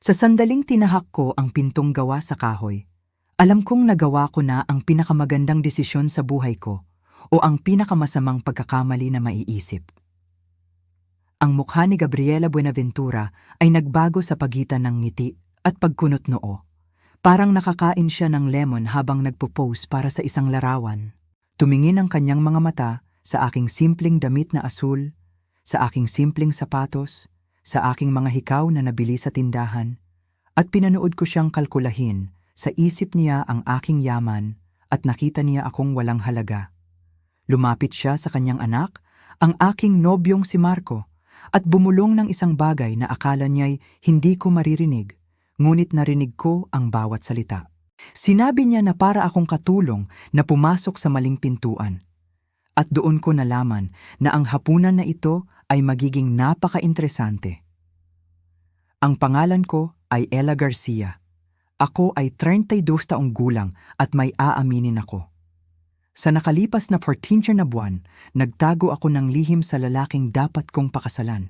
Sa sandaling tinahak ko ang pintong gawa sa kahoy, alam kong nagawa ko na ang pinakamagandang desisyon sa buhay ko o ang pinakamasamang pagkakamali na maiisip. Ang mukha ni Gabriela Buenaventura ay nagbago sa pagitan ng ngiti at pagkunot noo. Parang nakakain siya ng lemon habang nagpo-pose para sa isang larawan. Tumingin ang kanyang mga mata sa aking simpleng damit na asul, sa aking simpleng sapatos, sa aking mga hikaw na nabili sa tindahan, at pinanood ko siyang kalkulahin. Sa isip niya ang aking yaman at nakita niya akong walang halaga. Lumapit siya sa kanyang anak, ang aking nobyong si Marco, at bumulong ng isang bagay na akala niya'y hindi ko maririnig, ngunit narinig ko ang bawat salita. Sinabi niya na para akong katulong na pumasok sa maling pintuan. At doon ko nalaman na ang hapunan na ito ay magiging napaka-interesante. Ang pangalan ko ay Ella Garcia. Ako ay 32 taong gulang at may aaminin ako. Sa nakalipas na 14 na buwan, nagtago ako ng lihim sa lalaking dapat kong pakasalan.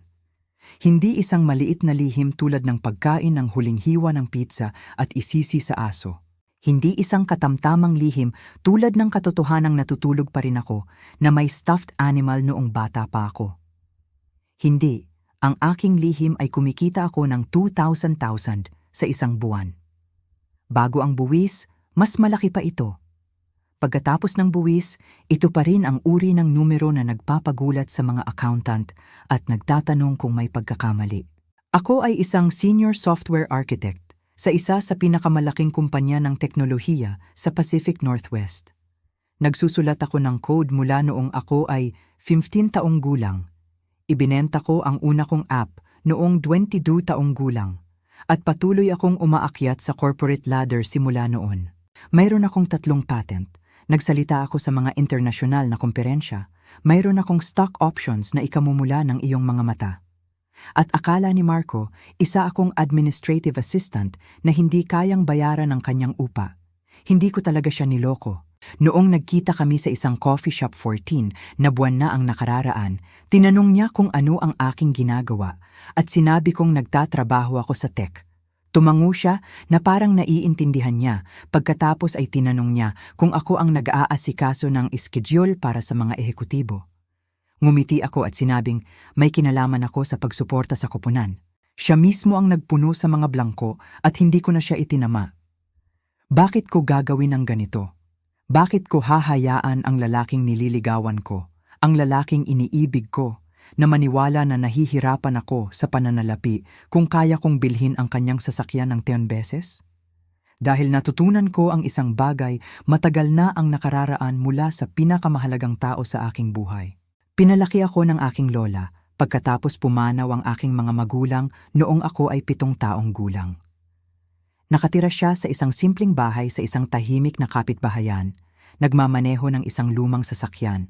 Hindi isang maliit na lihim tulad ng pagkain ng huling hiwa ng pizza at isisi sa aso. Hindi isang katamtamang lihim tulad ng katotohanang natutulog pa rin ako na may stuffed animal noong bata pa ako. Hindi, ang aking lihim ay kumikita ako ng 2,000 sa isang buwan. Bago ang buwis, mas malaki pa ito. Pagkatapos ng buwis, ito pa rin ang uri ng numero na nagpapagulat sa mga accountant at nagtatanong kung may pagkakamali. Ako ay isang senior software architect sa isa sa pinakamalaking kumpanya ng teknolohiya sa Pacific Northwest. Nagsusulat ako ng code mula noong ako ay 15 taong gulang. Ibinenta ko ang una kong app noong 22 taong gulang at patuloy akong umaakyat sa corporate ladder simula noon. Mayroon akong 3 patent. Nagsalita ako sa mga internasyonal na komperensya. Mayroon akong stock options na ikamumula ng iyong mga mata. At akala ni Marco, isa akong administrative assistant na hindi kayang bayaran ng kanyang upa. Hindi ko talaga siya niloko. Noong nagkita kami sa isang coffee shop 14 na buwan na ang nakararaan, tinanong niya kung ano ang aking ginagawa at sinabi kong nagtatrabaho ako sa tech. Tumango siya na parang naiintindihan niya pagkatapos ay tinanong niya kung ako ang nag-aasikaso ng schedule para sa mga ehekutibo. Ngumiti ako at sinabing may kinalaman ako sa pagsuporta sa koponan. Siya mismo ang nagpuno sa mga blangko at hindi ko na siya itinama. Bakit ko gagawin ang ganito? Bakit ko hahayaan ang lalaking nililigawan ko, ang lalaking iniibig ko, na maniwala na nahihirapan ako sa pananalapi kung kaya kong bilhin ang kanyang sasakyan ng 10 beses? Dahil natutunan ko ang isang bagay, matagal na ang nakararaan mula sa pinakamahalagang tao sa aking buhay. Pinalaki ako ng aking lola pagkatapos pumanaw ang aking mga magulang noong ako ay 7 taong gulang. Nakatira siya sa isang simpleng bahay sa isang tahimik na kapitbahayan, nagmamaneho ng isang lumang sasakyan,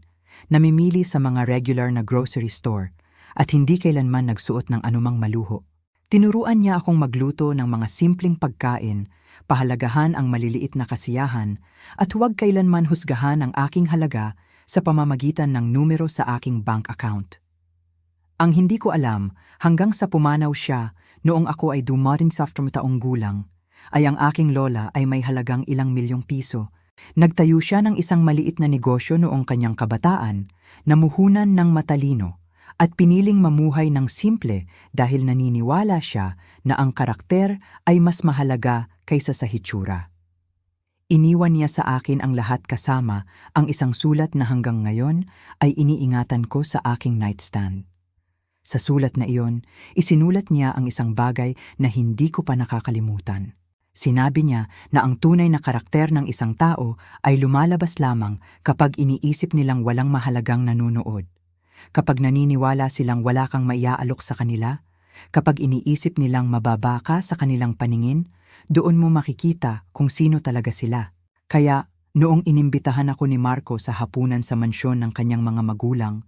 namimili sa mga regular na grocery store at hindi kailanman nagsuot ng anumang maluho. Tinuruan niya akong magluto ng mga simpleng pagkain, pahalagahan ang maliliit na kasiyahan at huwag kailanman husgahan ang aking halaga sa pamamagitan ng numero sa aking bank account. Ang hindi ko alam hanggang sa pumanaw siya noong ako ay dumating sa 10 taong gulang ay ang aking lola ay may halagang ilang milyong piso. Nagtayo siya ng isang maliit na negosyo noong kanyang kabataan, namuhunan ng matalino at piniling mamuhay ng simple dahil naniniwala siya na ang karakter ay mas mahalaga kaysa sa hitsura. Iniwan niya sa akin ang lahat kasama ang isang sulat na hanggang ngayon ay iniingatan ko sa aking nightstand. Sa sulat na iyon, isinulat niya ang isang bagay na hindi ko pa nakakalimutan. Sinabi niya na ang tunay na karakter ng isang tao ay lumalabas lamang kapag iniisip nilang walang mahalagang nanunood. Kapag naniniwala silang wala kang maiaalok sa kanila, kapag iniisip nilang mababa ka sa kanilang paningin, doon mo makikita kung sino talaga sila. Kaya, noong inimbitahan ako ni Marco sa hapunan sa mansyon ng kanyang mga magulang,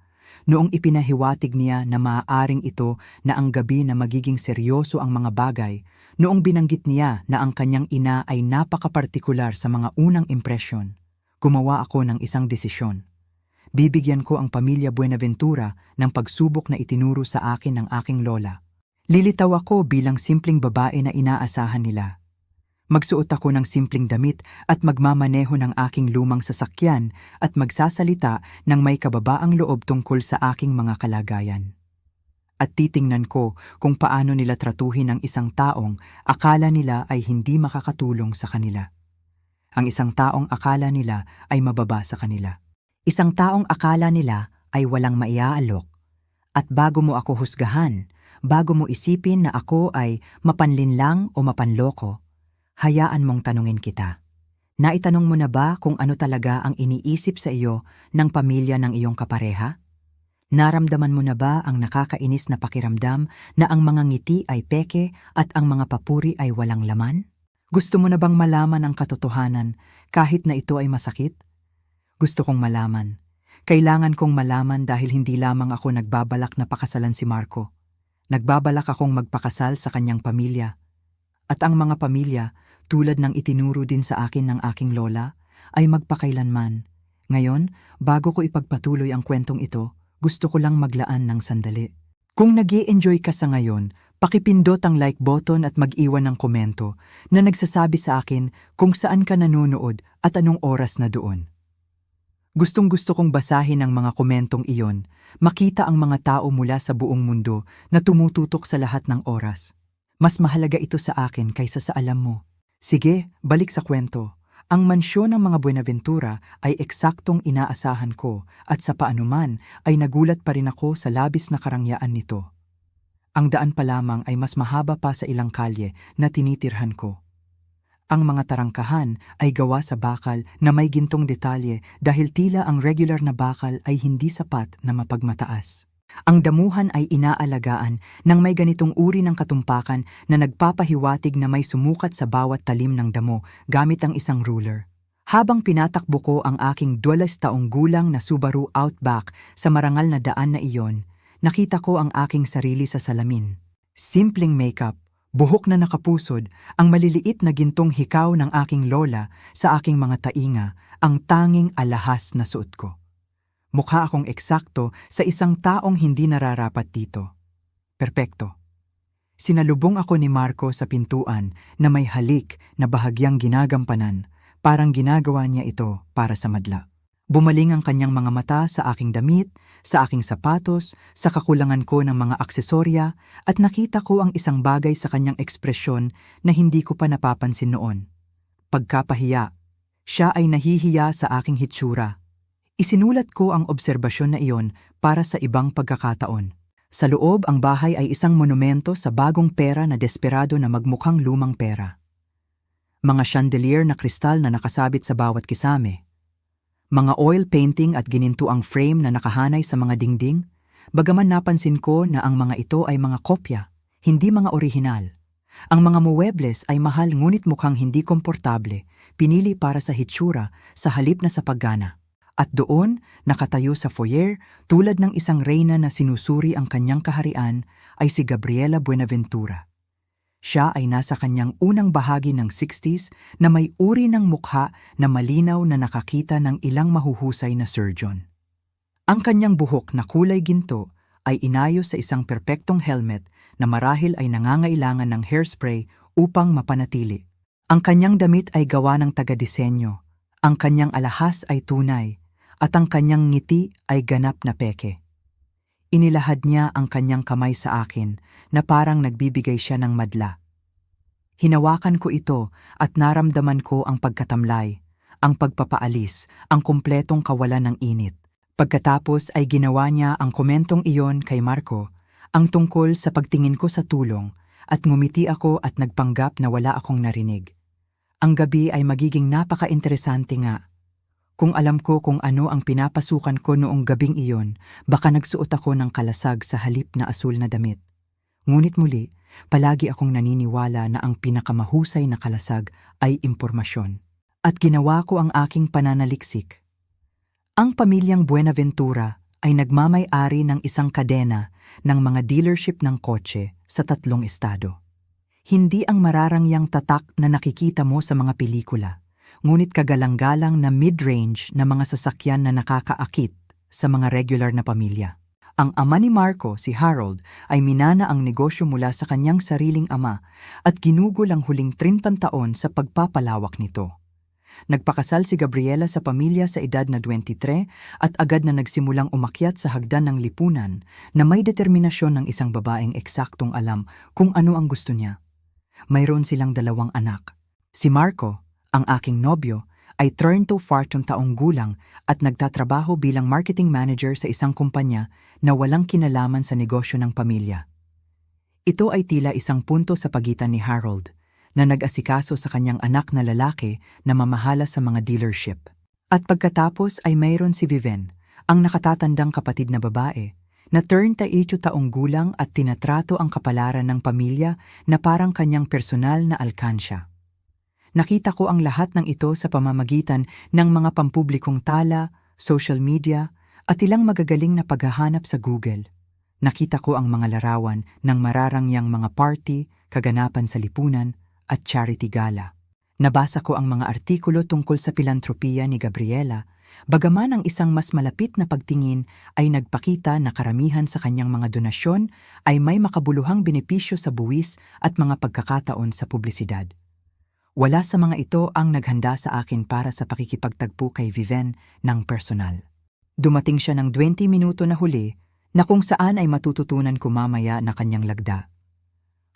noong ipinahiwatig niya na maaaring ito na ang gabi na magiging seryoso ang mga bagay, noong binanggit niya na ang kanyang ina ay napakapartikular sa mga unang impresyon, gumawa ako ng isang desisyon. Bibigyan ko ang pamilya Buenaventura ng pagsubok na itinuro sa akin ng aking lola. Lilitaw ako bilang simpleng babae na inaasahan nila. Magsuot ako ng simpleng damit at magmamaneho ng aking lumang sasakyan at magsasalita ng may kababaang loob tungkol sa aking mga kalagayan. At titingnan ko kung paano nila tratuhin ang isang taong akala nila ay hindi makakatulong sa kanila. Ang isang taong akala nila ay mababa sa kanila. Isang taong akala nila ay walang maiaalok. At bago mo ako husgahan, bago mo isipin na ako ay mapanlinlang o mapanloko, hayaan mong tanungin kita. Naitanong mo na ba kung ano talaga ang iniisip sa iyo ng pamilya ng iyong kapareha? Naramdaman mo na ba ang nakakainis na pakiramdam na ang mga ngiti ay peke at ang mga papuri ay walang laman? Gusto mo na bang malaman ang katotohanan kahit na ito ay masakit? Gusto kong malaman. Kailangan kong malaman dahil hindi lamang ako nagbabalak na pakasalan si Marco. Nagbabalak akong magpakasal sa kanyang pamilya. At ang mga pamilya, tulad ng itinuro din sa akin ng aking lola, ay magpakailanman. Ngayon, bago ko ipagpatuloy ang kwentong ito, gusto ko lang maglaan ng sandali. Kung nag-i-enjoy ka sa ngayon, pakipindot ang like button at mag-iwan ng komento na nagsasabi sa akin kung saan ka nanonood at anong oras na doon. Gustong-gusto kong basahin ang mga komentong iyon, makita ang mga tao mula sa buong mundo na tumututok sa lahat ng oras. Mas mahalaga ito sa akin kaysa sa alam mo. Sige, balik sa kwento. Ang mansyon ng mga Buenaventura ay eksaktong inaasahan ko at sa paanuman ay nagulat pa rin ako sa labis na karangyaan nito. Ang daan pa lamang ay mas mahaba pa sa ilang kalye na tinitirhan ko. Ang mga tarangkahan ay gawa sa bakal na may gintong detalye dahil tila ang regular na bakal ay hindi sapat na mapagmataas. Ang damuhan ay inaalagaan ng may ganitong uri ng katumpakan na nagpapahiwatig na may sumukat sa bawat talim ng damo gamit ang isang ruler. Habang pinatakbo ko ang aking 12 taong gulang na Subaru Outback sa marangal na daan na iyon, nakita ko ang aking sarili sa salamin. Simpleng makeup, buhok na nakapusod, ang maliliit na gintong hikaw ng aking lola sa aking mga tainga, ang tanging alahas na suot ko. Mukha akong eksakto sa isang taong hindi nararapat dito. Perpekto. Sinalubong ako ni Marco sa pintuan na may halik na bahagyang ginagampanan, parang ginagawa niya ito para sa madla. Bumaling ang kanyang mga mata sa aking damit, sa aking sapatos, sa kakulangan ko ng mga aksesorya, at nakita ko ang isang bagay sa kanyang ekspresyon na hindi ko pa napapansin noon. Pagkapahiya. Siya ay nahihiya sa aking hitsura. Isinulat ko ang obserbasyon na iyon para sa ibang pagkakataon. Sa loob, ang bahay ay isang monumento sa bagong pera na desperado na magmukhang lumang pera. Mga chandelier na kristal na nakasabit sa bawat kisame. Mga oil painting at ginintuang frame na nakahanay sa mga dingding, bagaman napansin ko na ang mga ito ay mga kopya, hindi mga orihinal. Ang mga muebles ay mahal ngunit mukhang hindi komportable, pinili para sa hitsura sa halip na sa paggana. At doon, nakatayo sa foyer, tulad ng isang reyna na sinusuri ang kanyang kaharian, ay si Gabriela Buenaventura. Siya ay nasa kanyang unang bahagi ng 60s na may uri ng mukha na malinaw na nakakita ng ilang mahuhusay na surgeon. Ang kanyang buhok na kulay ginto ay inayos sa isang perpektong helmet na marahil ay nangangailangan ng hairspray upang mapanatili. Ang kanyang damit ay gawa ng taga-disenyo, ang kanyang alahas ay tunay, at ang kanyang ngiti ay ganap na peke. Inilahad niya ang kanyang kamay sa akin na parang nagbibigay siya ng madla. Hinawakan ko ito at naramdaman ko ang pagkatamlay, ang pagpapaalis, ang kumpletong kawalan ng init. Pagkatapos ay ginawa niya ang komentong iyon kay Marco, ang tungkol sa pagtingin ko sa tulong, at ngumiti ako at nagpanggap na wala akong narinig. Ang gabi ay magiging napaka-interesante nga. Kung alam ko kung ano ang pinapasukan ko noong gabing iyon, baka nagsuot ako ng kalasag sa halip na asul na damit. Ngunit muli, palagi akong naniniwala na ang pinakamahusay na kalasag ay impormasyon. At ginawa ko ang aking pananaliksik. Ang pamilyang Buenaventura ay nagmamay-ari ng isang kadena ng mga dealership ng kotse sa 3 estado. Hindi ang mararangyang tatak na nakikita mo sa mga pelikula, ngunit kagalang-galang na mid-range na mga sasakyan na nakakaakit sa mga regular na pamilya. Ang ama ni Marco, si Harold, ay minana ang negosyo mula sa kanyang sariling ama at ginugol ang huling 30 taon sa pagpapalawak nito. Nagpakasal si Gabriela sa pamilya sa edad na 23 at agad na nagsimulang umakyat sa hagdan ng lipunan na may determinasyon ng isang babaeng eksaktong alam kung ano ang gusto niya. Mayroon silang 2 anak. Si Marco, ang aking nobyo, ay turn to 40 taong gulang at nagtatrabaho bilang marketing manager sa isang kumpanya na walang kinalaman sa negosyo ng pamilya. Ito ay tila isang punto sa pagitan ni Harold, na nag-asikaso sa kanyang anak na lalaki na mamahala sa mga dealership. At pagkatapos ay mayroon si Viven, ang nakatatandang kapatid na babae, na turn 28 taong gulang at tinatrato ang kapalaran ng pamilya na parang kanyang personal na alkansya. Nakita ko ang lahat ng ito sa pamamagitan ng mga pampublikong tala, social media, at ilang magagaling na paghahanap sa Google. Nakita ko ang mga larawan ng mararangyang mga party, kaganapan sa lipunan, at charity gala. Nabasa ko ang mga artikulo tungkol sa pilantropiya ni Gabriela, bagaman ang isang mas malapit na pagtingin ay nagpakita na karamihan sa kanyang mga donasyon ay may makabuluhang benepisyo sa buwis at mga pagkakataon sa publisidad. Wala sa mga ito ang naghanda sa akin para sa pakikipagtagpo kay Viven ng personal. Dumating siya ng 20 minuto na huli na kung saan ay matututunan ko mamaya na kanyang lagda.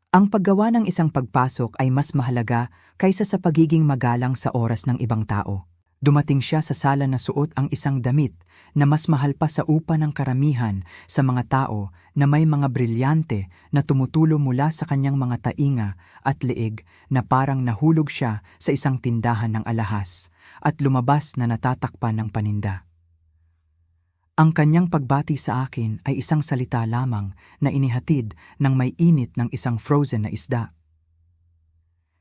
Ang paggawa ng isang pagpasok ay mas mahalaga kaysa sa pagiging magalang sa oras ng ibang tao. Dumating siya sa sala na suot ang isang damit na mas mahal pa sa upa ng karamihan sa mga tao na may mga brilyante na tumutulo mula sa kanyang mga tainga at leeg na parang nahulog siya sa isang tindahan ng alahas at lumabas na natatakpan ng paninda. Ang kanyang pagbati sa akin ay isang salita lamang na inihatid ng may init ng isang frozen na isda.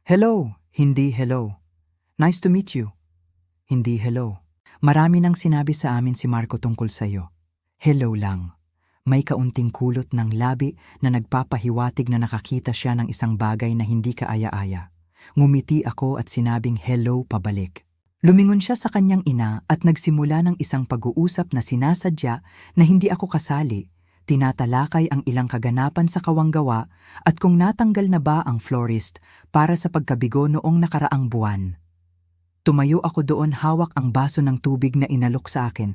Hello, hindi hello. Nice to meet you. Hindi hello. Marami nang sinabi sa amin si Marco tungkol sa'yo. Hello lang. May kaunting kulot ng labi na nagpapahiwatig na nakakita siya ng isang bagay na hindi kaaya-aya. Ngumiti ako at sinabing hello pabalik. Lumingon siya sa kanyang ina at nagsimula ng isang pag-uusap na sinasadya na hindi ako kasali. Tinatalakay ang ilang kaganapan sa kawanggawa at kung natanggal na ba ang florist para sa pagkabigo noong nakaraang buwan. Tumayo ako doon, hawak ang baso ng tubig na inalok sa akin.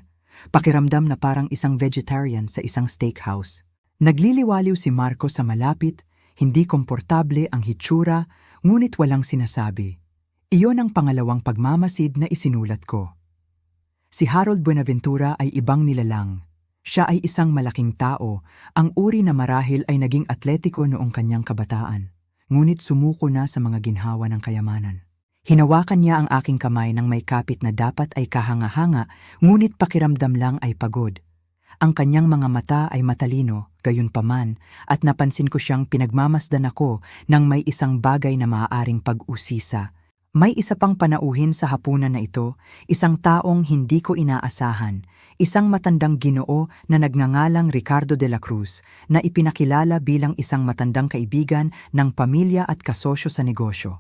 Pakiramdam na parang isang vegetarian sa isang steakhouse. Nagliliwaliw si Marco sa malapit, hindi komportable ang hitsura, ngunit walang sinasabi. Iyon ang pangalawang pagmamasid na isinulat ko. Si Harold Buenaventura ay ibang nilalang. Siya ay isang malaking tao, ang uri na marahil ay naging atletiko noong kanyang kabataan. Ngunit sumuko na sa mga ginhawa ng kayamanan. Hinawakan niya ang aking kamay ng may kapit na dapat ay kahanga-hanga, ngunit pakiramdam lang ay pagod. Ang kanyang mga mata ay matalino, gayunpaman, at napansin ko siyang pinagmamasdan ako ng may isang bagay na maaaring pag-usisa. May isa pang panauhin sa hapunan na ito, isang taong hindi ko inaasahan, isang matandang Ginoo na nagngangalang Ricardo de la Cruz na ipinakilala bilang isang matandang kaibigan ng pamilya at kasosyo sa negosyo.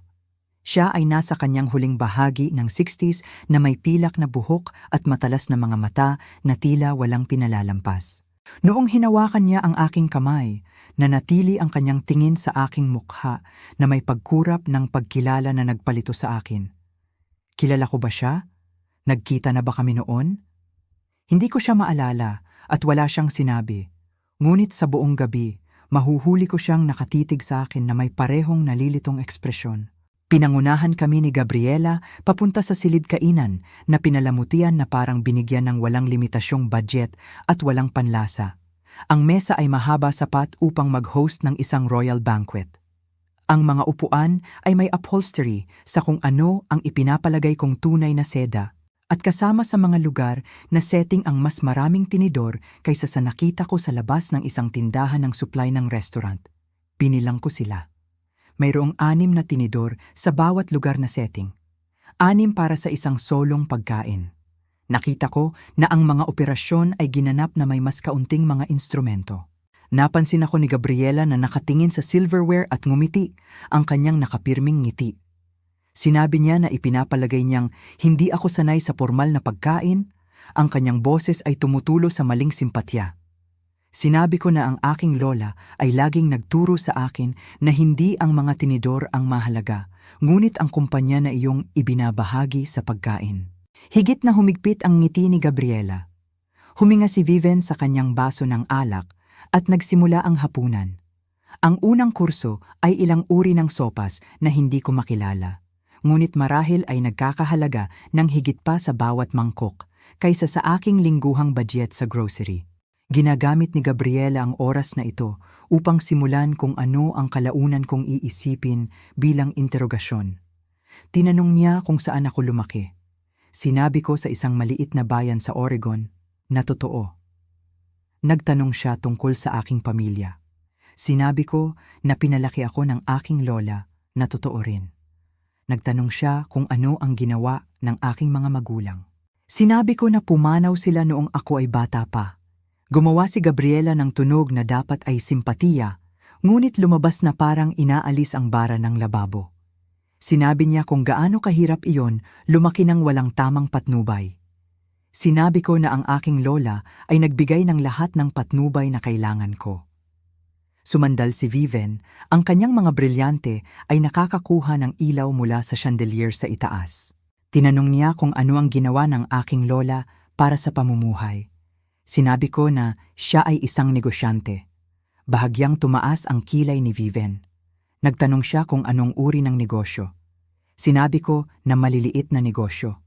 Siya ay nasa kanyang huling bahagi ng 60s na may pilak na buhok at matalas na mga mata na tila walang pinalalampas. Noong hinawakan niya ang aking kamay, nanatili ang kanyang tingin sa aking mukha na may pagkurap ng pagkilala na nagpalito sa akin. Kilala ko ba siya? Nagkita na ba kami noon? Hindi ko siya maalala at wala siyang sinabi. Ngunit sa buong gabi, mahuhuli ko siyang nakatitig sa akin na may parehong nalilitong ekspresyon. Pinangunahan kami ni Gabriela papunta sa silid kainan na pinalamutian na parang binigyan ng walang limitasyong budget at walang panlasa. Ang mesa ay mahaba sapat upang mag-host ng isang royal banquet. Ang mga upuan ay may upholstery sa kung ano ang ipinapalagay kong tunay na seda at kasama sa mga lugar na setting ang mas maraming tinidor kaysa sa nakita ko sa labas ng isang tindahan ng supply ng restaurant. Pinilang ko sila. Mayroong 6 na tinidor sa bawat lugar na setting. 6 para sa isang solong pagkain. Nakita ko na ang mga operasyon ay ginanap na may mas kaunting mga instrumento. Napansin ako ni Gabriela na nakatingin sa silverware at ngumiti, ang kanyang nakapirming ngiti. Sinabi niya na ipinapalagay niyang hindi ako sanay sa formal na pagkain, ang kanyang boses ay tumutulo sa maling simpatya. Sinabi ko na ang aking lola ay laging nagturo sa akin na hindi ang mga tinidor ang mahalaga, ngunit ang kumpanya na iyong ibinabahagi sa pagkain. Higit na humigpit ang ngiti ni Gabriela. Huminga si Viven sa kanyang baso ng alak at nagsimula ang hapunan. Ang unang kurso ay ilang uri ng sopas na hindi ko makilala, ngunit marahil ay nagkakahalaga ng higit pa sa bawat mangkok kaysa sa aking lingguhang budget sa grocery. Ginagamit ni Gabriela ang oras na ito upang simulan kung ano ang kalaunan kong iisipin bilang interogasyon. Tinanong niya kung saan ako lumaki. Sinabi ko sa isang maliit na bayan sa Oregon na totoo. Nagtanong siya tungkol sa aking pamilya. Sinabi ko na pinalaki ako ng aking lola na totoo rin. Nagtanong siya kung ano ang ginawa ng aking mga magulang. Sinabi ko na pumanaw sila noong ako ay bata pa. Gumawa si Gabriela ng tunog na dapat ay simpatiya, ngunit lumabas na parang inaalis ang bara ng lababo. Sinabi niya kung gaano kahirap iyon lumaki ng walang tamang patnubay. Sinabi ko na ang aking lola ay nagbigay ng lahat ng patnubay na kailangan ko. Sumandal si Viven, ang kanyang mga brilyante ay nakakakuha ng ilaw mula sa chandelier sa itaas. Tinanong niya kung ano ang ginawa ng aking lola para sa pamumuhay. Sinabi ko na siya ay isang negosyante. Bahagyang tumaas ang kilay ni Viven. Nagtanong siya kung anong uri ng negosyo. Sinabi ko na maliliit na negosyo.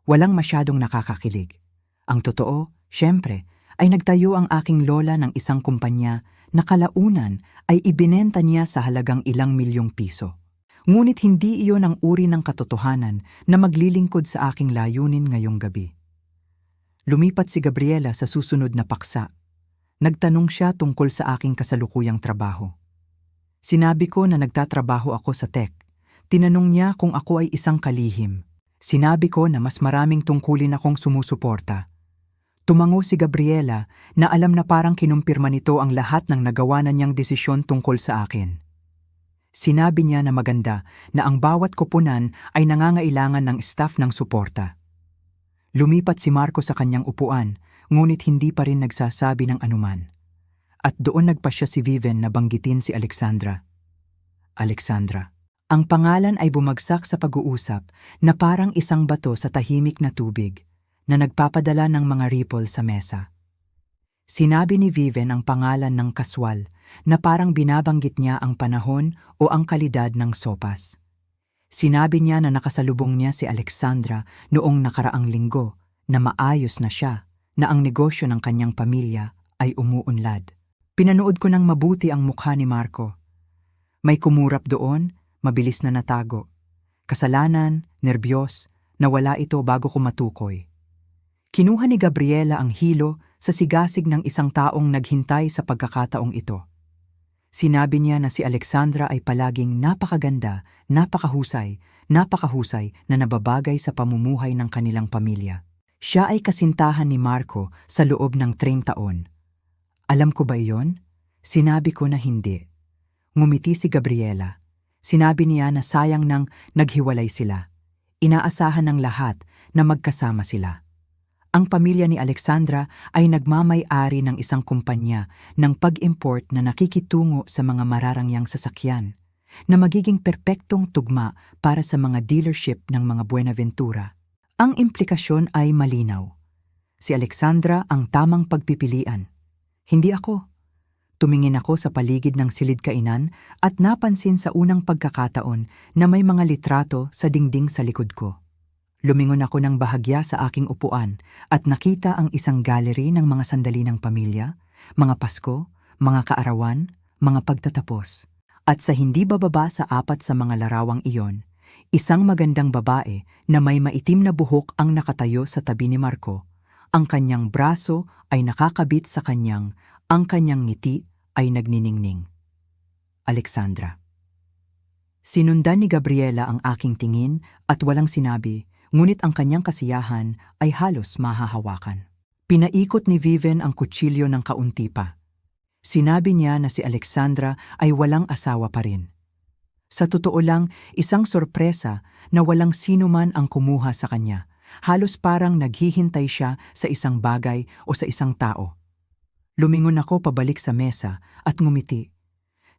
Walang masyadong nakakakilig. Ang totoo, syempre, ay nagtayo ang aking lola ng isang kumpanya na kalaunan ay ibinenta niya sa halagang ilang milyong piso. Ngunit hindi iyon ang uri ng katotohanan na maglilingkod sa aking layunin ngayong gabi. Lumipat si Gabriela sa susunod na paksa. Nagtanong siya tungkol sa aking kasalukuyang trabaho. Sinabi ko na nagtatrabaho ako sa tech. Tinanong niya kung ako ay isang kalihim. Sinabi ko na mas maraming tungkulin akong sumusuporta. Tumango si Gabriela na alam na parang kinumpirma nito ang lahat ng nagawa na niyang desisyon tungkol sa akin. Sinabi niya na maganda na ang bawat koponan ay nangangailangan ng staff ng suporta. Lumipat si Marco sa kanyang upuan, ngunit hindi pa rin nagsasabi ng anuman. At doon nagpasya si Viven na banggitin si Alexandra. Alexandra. Ang pangalan ay bumagsak sa pag-uusap na parang isang bato sa tahimik na tubig na nagpapadala ng mga ripple sa mesa. Sinabi ni Viven ang pangalan ng kaswal na parang binabanggit niya ang panahon o ang kalidad ng sopas. Sinabi niya na nakasalubong niya si Alexandra noong nakaraang linggo, na maayos na siya, na ang negosyo ng kanyang pamilya ay umuunlad. Pinanood ko ng mabuti ang mukha ni Marco. May kumurap doon, mabilis na natago. Kasalanan, nerbiyos, nawala ito bago ko matukoy. Kinuha ni Gabriela ang hilo sa sigasig ng isang taong naghintay sa pagkakataong ito. Sinabi niya na si Alexandra ay palaging napakaganda, napakahusay na nababagay sa pamumuhay ng kanilang pamilya. Siya ay kasintahan ni Marco sa loob ng 30 taon. Alam ko ba iyon? Sinabi ko na hindi. Ngumiti si Gabriela. Sinabi niya na sayang nang naghiwalay sila. Inaasahan ng lahat na magkasama sila. Ang pamilya ni Alexandra ay nagmamay-ari ng isang kumpanya ng pag-import na nakikitungo sa mga mararangyang sasakyan, na magiging perpektong tugma para sa mga dealership ng mga Buenaventura. Ang implikasyon ay malinaw. Si Alexandra ang tamang pagpipilian. Hindi ako. Tumingin ako sa paligid ng silid-kainan at napansin sa unang pagkakataon na may mga litrato sa dingding sa likod ko. Lumingon ako ng bahagya sa aking upuan at nakita ang isang gallery ng mga sandali ng pamilya, mga Pasko, mga kaarawan, mga pagtatapos. At sa hindi bababa sa 4 sa mga larawang iyon, isang magandang babae na may maitim na buhok ang nakatayo sa tabi ni Marco. Ang kanyang braso ay nakakabit sa kanyang, ang kanyang ngiti ay nagniningning. Alexandra. Sinundan ni Gabriela ang aking tingin at walang sinabi, ngunit ang kanyang kasiyahan ay halos mahahawakan. Pinaikot ni Viven ang kutsilyo ng kaunti pa. Sinabi niya na si Alexandra ay walang asawa pa rin. Sa totoo lang, isang sorpresa na walang sino man ang kumuha sa kanya. Halos parang naghihintay siya sa isang bagay o sa isang tao. Lumingon ako pabalik sa mesa at ngumiti.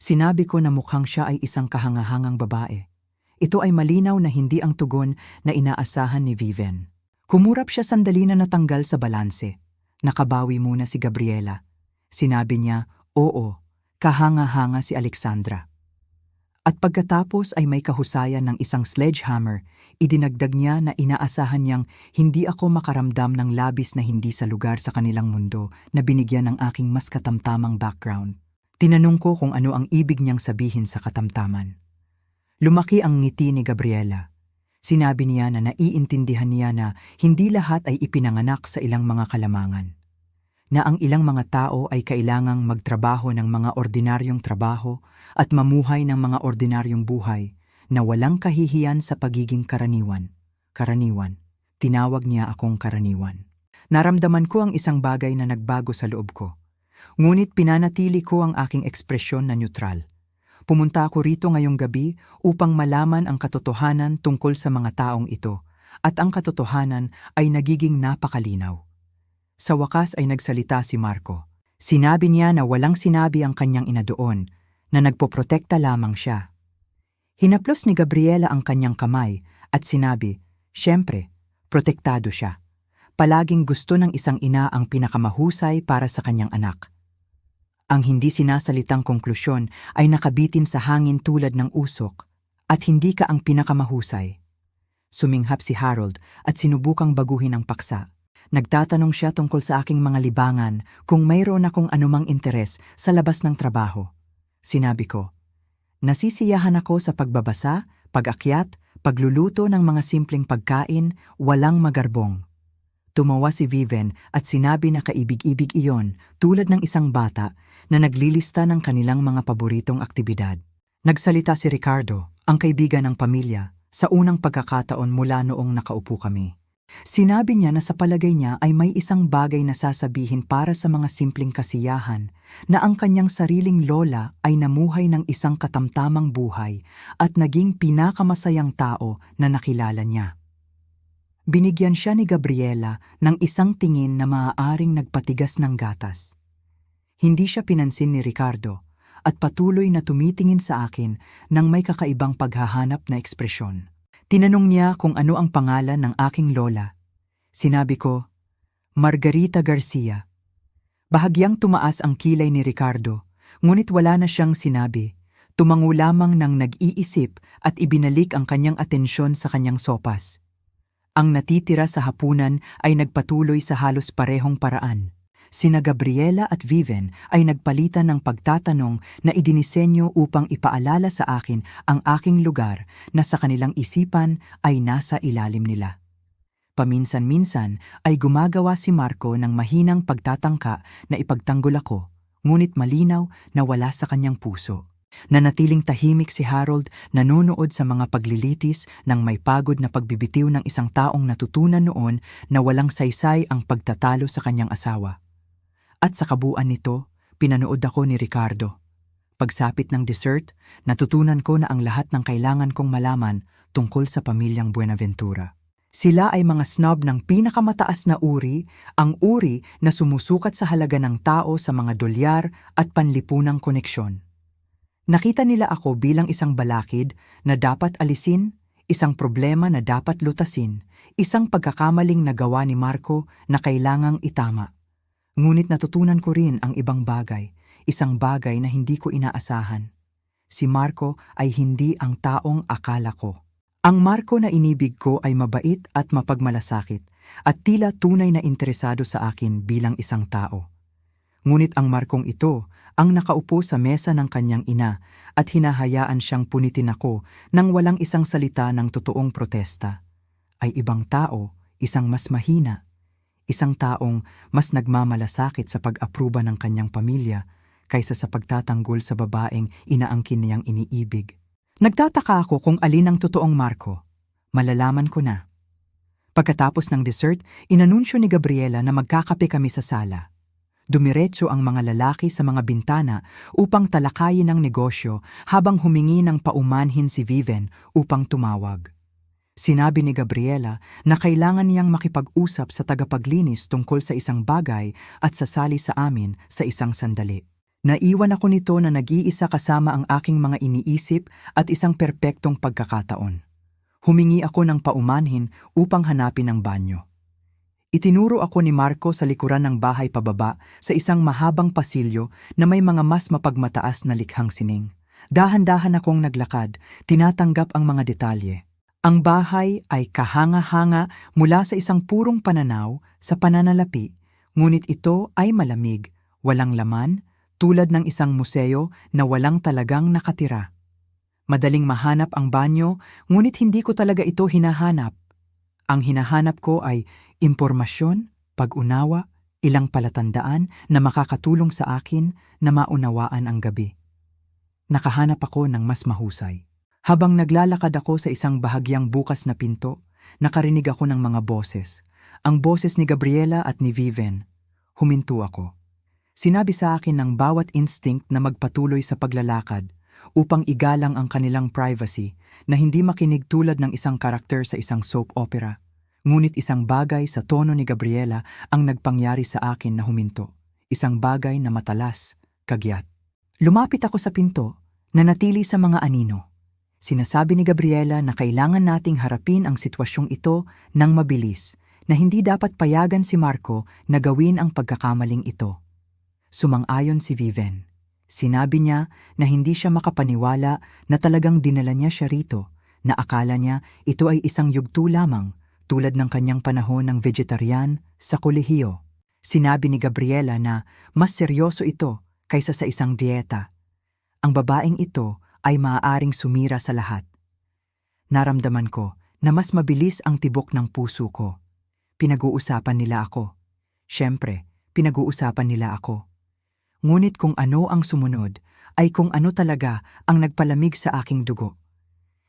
Sinabi ko na mukhang siya ay isang kahangahangang babae. Ito ay malinaw na hindi ang tugon na inaasahan ni Viven. Kumurap siya sandali na natanggal sa balanse. Nakabawi muna si Gabriela. Sinabi niya, oo, kahanga-hanga si Alexandra. At pagkatapos ay may kahusayan ng isang sledgehammer, idinagdag niya na inaasahan niyang hindi ako makaramdam ng labis na hindi sa lugar sa kanilang mundo na binigyan ng aking mas katamtamang background. Tinanong ko kung ano ang ibig niyang sabihin sa katamtaman. Lumaki ang ngiti ni Gabriela. Sinabi niya na naiintindihan niya na hindi lahat ay ipinanganak sa ilang mga kalamangan. Na ang ilang mga tao ay kailangang magtrabaho ng mga ordinaryong trabaho at mamuhay ng mga ordinaryong buhay na walang kahihiyan sa pagiging karaniwan. Karaniwan. Tinawag niya akong karaniwan. Naramdaman ko ang isang bagay na nagbago sa loob ko. Ngunit pinanatili ko ang aking ekspresyon na neutral. Pumunta ako rito ngayong gabi upang malaman ang katotohanan tungkol sa mga taong ito, at ang katotohanan ay nagiging napakalinaw. Sa wakas ay nagsalita si Marco. Sinabi niya na walang sinabi ang kanyang ina doon, na nagpoprotekta lamang siya. Hinaplos ni Gabriela ang kanyang kamay at sinabi, "Siyempre, protektado siya. Palaging gusto ng isang ina ang pinakamahusay para sa kanyang anak." Ang hindi sinasalitang konklusyon ay nakabitin sa hangin tulad ng usok, at hindi ka ang pinakamahusay. Suminghap si Harold at sinubukang baguhin ang paksa. Nagtatanong siya tungkol sa aking mga libangan kung mayroon akong anumang interes sa labas ng trabaho. Sinabi ko, nasisiyahan ako sa pagbabasa, pag-akyat, pagluluto ng mga simpleng pagkain, walang magarbong. Tumawa si Viven at sinabi na kaibig-ibig iyon tulad ng isang bata na naglilista ng kanilang mga paboritong aktibidad. Nagsalita si Ricardo, ang kaibigan ng pamilya, sa unang pagkakataon mula noong nakaupo kami. Sinabi niya na sa palagay niya ay may isang bagay na sasabihin para sa mga simpleng kasiyahan, na ang kanyang sariling lola ay namuhay ng isang katamtamang buhay at naging pinakamasayang tao na nakilala niya. Binigyan siya ni Gabriela ng isang tingin na maaaring nagpatigas ng gatas. Hindi siya pinansin ni Ricardo at patuloy na tumitingin sa akin ng may kakaibang paghahanap na ekspresyon. Tinanong niya kung ano ang pangalan ng aking lola. Sinabi ko, Margarita Garcia. Bahagyang tumaas ang kilay ni Ricardo, ngunit wala na siyang sinabi. Tumango lamang ng nag-iisip at ibinalik ang kanyang atensyon sa kanyang sopas. Ang natitira sa hapunan ay nagpatuloy sa halos parehong paraan. Sina Gabriela at Viven ay nagpalitan ng pagtatanong na idinisenyo upang ipaalala sa akin ang aking lugar na sa kanilang isipan ay nasa ilalim nila. Paminsan-minsan ay gumagawa si Marco ng mahinang pagtatangka na ipagtanggol ako, ngunit malinaw na wala sa kanyang puso. Nanatiling tahimik si Harold, nanonood sa mga paglilitis ng may pagod na pagbibitiw ng isang taong natutunan noon na walang saysay ang pagtatalo sa kanyang asawa. At sa kabuuan nito, pinanood ako ni Ricardo. Pagsapit ng dessert, natutunan ko na ang lahat ng kailangan kong malaman tungkol sa pamilyang Buenaventura. Sila ay mga snob ng pinakamataas na uri, ang uri na sumusukat sa halaga ng tao sa mga dolyar at panlipunang koneksyon. Nakita nila ako bilang isang balakid na dapat alisin, isang problema na dapat lutasin, isang pagkakamaling nagawa ni Marco na kailangang itama. Ngunit natutunan ko rin ang ibang bagay, isang bagay na hindi ko inaasahan. Si Marco ay hindi ang taong akala ko. Ang Marco na inibig ko ay mabait at mapagmalasakit at tila tunay na interesado sa akin bilang isang tao. Ngunit ang Marcong ito ang nakaupo sa mesa ng kanyang ina at hinahayaan siyang punitin ako nang walang isang salita ng totoong protesta. Ay ibang tao, isang mas mahina. Isang taong mas nagmamalasakit sa pag-apruba ng kanyang pamilya kaysa sa pagtatanggol sa babaeng inaangkin niyang iniibig. Nagtataka ako kung alin ang totoong Marco. Malalaman ko na. Pagkatapos ng dessert, inanunsyo ni Gabriela na magkakape kami sa sala. Dumiretso ang mga lalaki sa mga bintana upang talakayin ang negosyo habang humingi ng paumanhin si Viven upang tumawag. Sinabi ni Gabriela na kailangan niyang makipag-usap sa tagapaglinis tungkol sa isang bagay at sasali sa amin sa isang sandali. Naiwan ako nito na nag-iisa kasama ang aking mga iniisip at isang perpektong pagkakataon. Humingi ako ng paumanhin upang hanapin ang banyo. Itinuro ako ni Marco sa likuran ng bahay pababa sa isang mahabang pasilyo na may mga mas mapagmataas na likhang sining. Dahan-dahan akong naglakad, tinatanggap ang mga detalye. Ang bahay ay kahanga-hanga mula sa isang purong pananaw sa pananalapi, ngunit ito ay malamig, walang laman, tulad ng isang museo na walang talagang nakatira. Madaling mahanap ang banyo, ngunit hindi ko talaga ito hinahanap. Ang hinahanap ko ay impormasyon, pag-unawa, ilang palatandaan na makakatulong sa akin na maunawaan ang gabi. Nakahanap ako ng mas mahusay. Habang naglalakad ako sa isang bahagyang bukas na pinto, nakarinig ako ng mga boses. Ang boses ni Gabriela at ni Viven. Huminto ako. Sinabi sa akin ng bawat instinct na magpatuloy sa paglalakad upang igalang ang kanilang privacy na hindi makinig tulad ng isang karakter sa isang soap opera. Ngunit isang bagay sa tono ni Gabriela ang nagpangyari sa akin na huminto. Isang bagay na matalas, kagyat. Lumapit ako sa pinto, nanatili sa mga anino. Sinasabi ni Gabriela na kailangan nating harapin ang sitwasyong ito ng mabilis, na hindi dapat payagan si Marco na gawin ang pagkakamaling ito. Sumang-ayon si Viven. Sinabi niya na hindi siya makapaniwala na talagang dinala niya siya rito, na akala niya ito ay isang yugto lamang, tulad ng kanyang panahon ng vegetarian sa kolehiyo. Sinabi ni Gabriela na mas seryoso ito kaysa sa isang dieta. Ang babaeng ito ay maaaring sumira sa lahat. Naramdaman ko na mas mabilis ang tibok ng puso ko. Pinag-uusapan nila ako. Siyempre, pinag-uusapan nila ako. Ngunit kung ano ang sumunod, ay kung ano talaga ang nagpalamig sa aking dugo.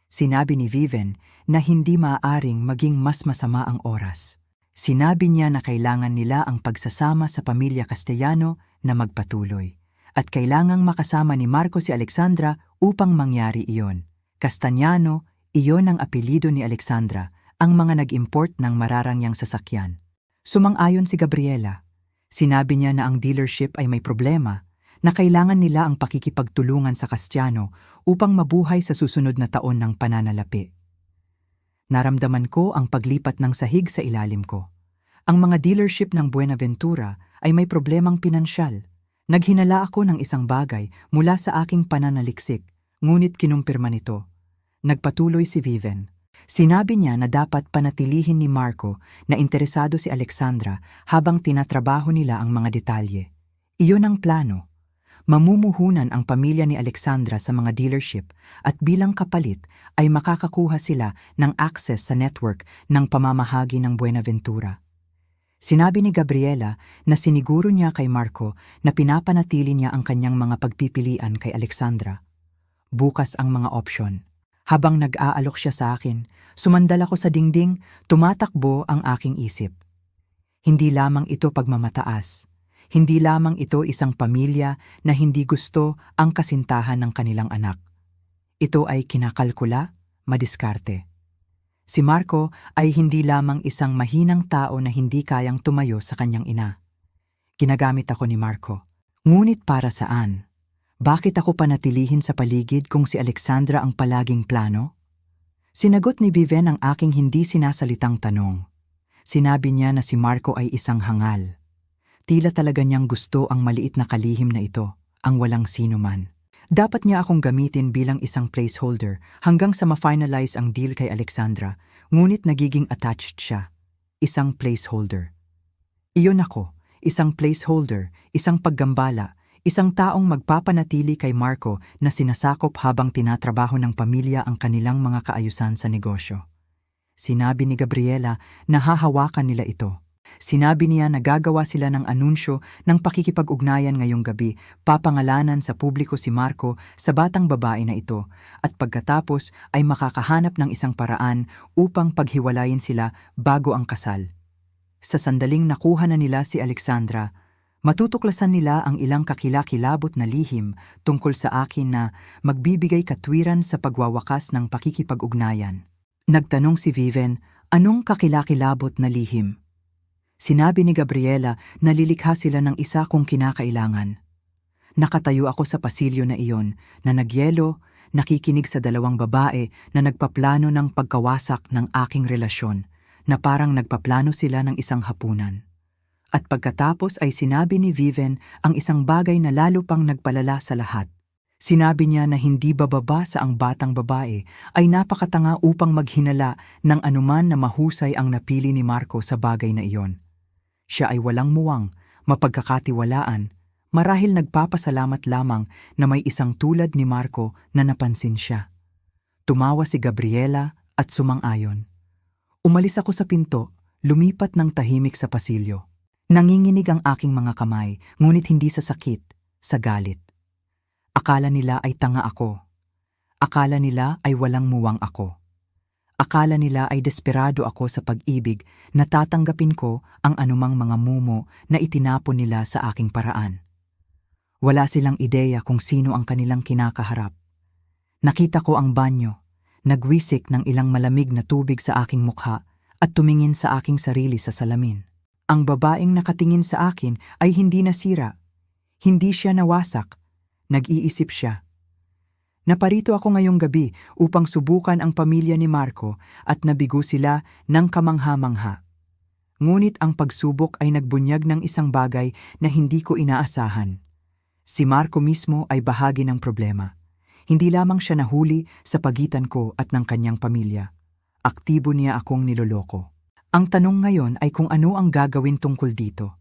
Sinabi ni Viven na hindi maaaring maging mas masama ang oras. Sinabi niya na kailangan nila ang pagsasama sa pamilya Castellano na magpatuloy. At kailangang makasama ni Marco si Alexandra upang mangyari iyon. Castañano, iyon ang apelyido ni Alexandra, ang mga nag-import ng mararangyang sasakyan. Sumang-ayon si Gabriela. Sinabi niya na ang dealership ay may problema, na kailangan nila ang pakikipagtulungan sa Castellano upang mabuhay sa susunod na taon ng pananalapi. Naramdaman ko ang paglipat ng sahig sa ilalim ko. Ang mga dealership ng Buenaventura ay may problemang pinansyal. Naghinala ako ng isang bagay mula sa aking pananaliksik, ngunit kinumpirma nito. Nagpatuloy si Viven. Sinabi niya na dapat panatilihin ni Marco na interesado si Alexandra habang tinatrabaho nila ang mga detalye. Iyon ang plano. Mamumuhunan ang pamilya ni Alexandra sa mga dealership at bilang kapalit ay makakakuha sila ng access sa network ng pamamahagi ng Buenaventura. Sinabi ni Gabriela na siniguro niya kay Marco na pinapanatili niya ang kanyang mga pagpipilian kay Alexandra. Bukas ang mga opsyon. Habang nag-aalok siya sa akin, sumandal ako sa dingding, tumatakbo ang aking isip. Hindi lamang ito pagmamataas. Hindi lamang ito isang pamilya na hindi gusto ang kasintahan ng kanilang anak. Ito ay kinakalkula, madiskarte. Si Marco ay hindi lamang isang mahinang tao na hindi kayang tumayo sa kanyang ina. Ginagamit ako ni Marco. Ngunit para saan? Bakit ako panatilihin sa paligid kung si Alexandra ang palaging plano? Sinagot ni Viven ang aking hindi sinasalitang tanong. Sinabi niya na si Marco ay isang hangal. Tila talaga niyang gusto ang maliit na kalihim na ito, ang walang sino man. Dapat niya akong gamitin bilang isang placeholder hanggang sa ma-finalize ang deal kay Alexandra, ngunit nagiging attached siya. Isang placeholder. Iyon ako, isang placeholder, isang paggambala, isang taong magpapanatili kay Marco na sinasakop habang tinatrabaho ng pamilya ang kanilang mga kaayusan sa negosyo. Sinabi ni Gabriela na hahawakan nila ito. Sinabi niya na gagawa sila ng anunsyo ng pakikipag-ugnayan ngayong gabi, papangalanan sa publiko si Marco sa batang babae na ito, at pagkatapos ay makakahanap ng isang paraan upang paghiwalayin sila bago ang kasal. Sa sandaling nakuha na nila si Alexandra, matutuklasan nila ang ilang kakilakilabot na lihim tungkol sa akin na magbibigay katwiran sa pagwawakas ng pakikipag-ugnayan. Nagtanong si Viven, anong kakilakilabot na lihim? Sinabi ni Gabriela na lilikha sila ng isa kung kinakailangan. Nakatayo ako sa pasilyo na iyon na nagyelo, nakikinig sa dalawang babae na nagpaplano ng pagkawasak ng aking relasyon, na parang nagpaplano sila ng isang hapunan. At pagkatapos ay sinabi ni Viven ang isang bagay na lalo pang nagpalala sa lahat. Sinabi niya na hindi bababa sa ang batang babae ay napakatanga upang maghinala ng anuman na mahusay ang napili ni Marco sa bagay na iyon. Siya ay walang muwang, mapagkakatiwalaan, marahil nagpapasalamat lamang na may isang tulad ni Marco na napansin siya. Tumawa si Gabriela at sumang-ayon. Umalis ako sa pinto, lumipat ng tahimik sa pasilyo. Nanginginig ang aking mga kamay, ngunit hindi sa sakit, sa galit. Akala nila ay tanga ako. Akala nila ay walang muwang ako. Akala nila ay desperado ako sa pag-ibig na tatanggapin ko ang anumang mga mumo na itinapon nila sa aking paraan. Wala silang ideya kung sino ang kanilang kinakaharap. Nakita ko ang banyo, nagwisik ng ilang malamig na tubig sa aking mukha at tumingin sa aking sarili sa salamin. Ang babaeng nakatingin sa akin ay hindi nasira. Hindi siya nawasak. Nag-iisip siya. Naparito ako ngayong gabi upang subukan ang pamilya ni Marco at nabigo sila ng kamangha-mangha. Ngunit ang pagsubok ay nagbunyag ng isang bagay na hindi ko inaasahan. Si Marco mismo ay bahagi ng problema. Hindi lamang siya nahuli sa pagitan ko at ng kanyang pamilya. Aktibo niya akong niloloko. Ang tanong ngayon ay kung ano ang gagawin tungkol dito.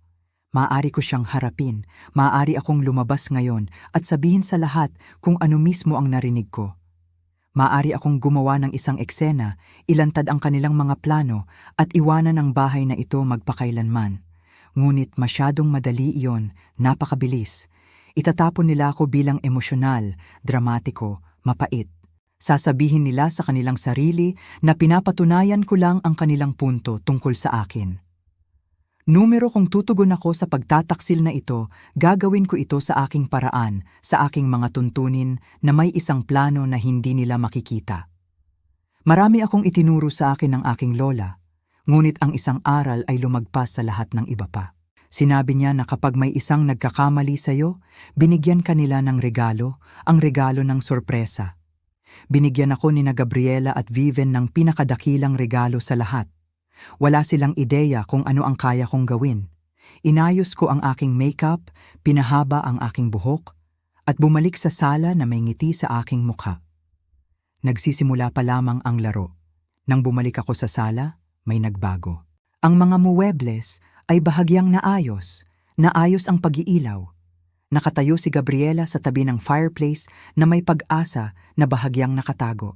Maaari ko siyang harapin, maaari akong lumabas ngayon at sabihin sa lahat kung ano mismo ang narinig ko. Maaari akong gumawa ng isang eksena, ilantad ang kanilang mga plano at iwanan ang bahay na ito magpakailanman. Ngunit masyadong madali iyon, napakabilis. Itatapon nila ako bilang emosyonal, dramatiko, mapait. Sasabihin nila sa kanilang sarili na pinapatunayan ko lang ang kanilang punto tungkol sa akin. Numero kung tutugon ako sa pagtataksil na ito, gagawin ko ito sa aking paraan, sa aking mga tuntunin na may isang plano na hindi nila makikita. Marami akong itinuro sa akin ng aking lola, ngunit ang isang aral ay lumagpas sa lahat ng iba pa. Sinabi niya na kapag may isang nagkakamali sa'yo, binigyan ka nila ng regalo, ang regalo ng sorpresa. Binigyan ako ni na Gabriela at Viven ng pinakadakilang regalo sa lahat. Wala silang ideya kung ano ang kaya kong gawin. Inayos ko ang aking makeup, pinahaba ang aking buhok, at bumalik sa sala na may ngiti sa aking mukha. Nagsisimula pa lamang ang laro. Nang bumalik ako sa sala, may nagbago. Ang mga muwebles ay bahagyang naayos ang pag-iilaw. Nakatayo si Gabriela sa tabi ng fireplace na may pag-asa na bahagyang nakatago.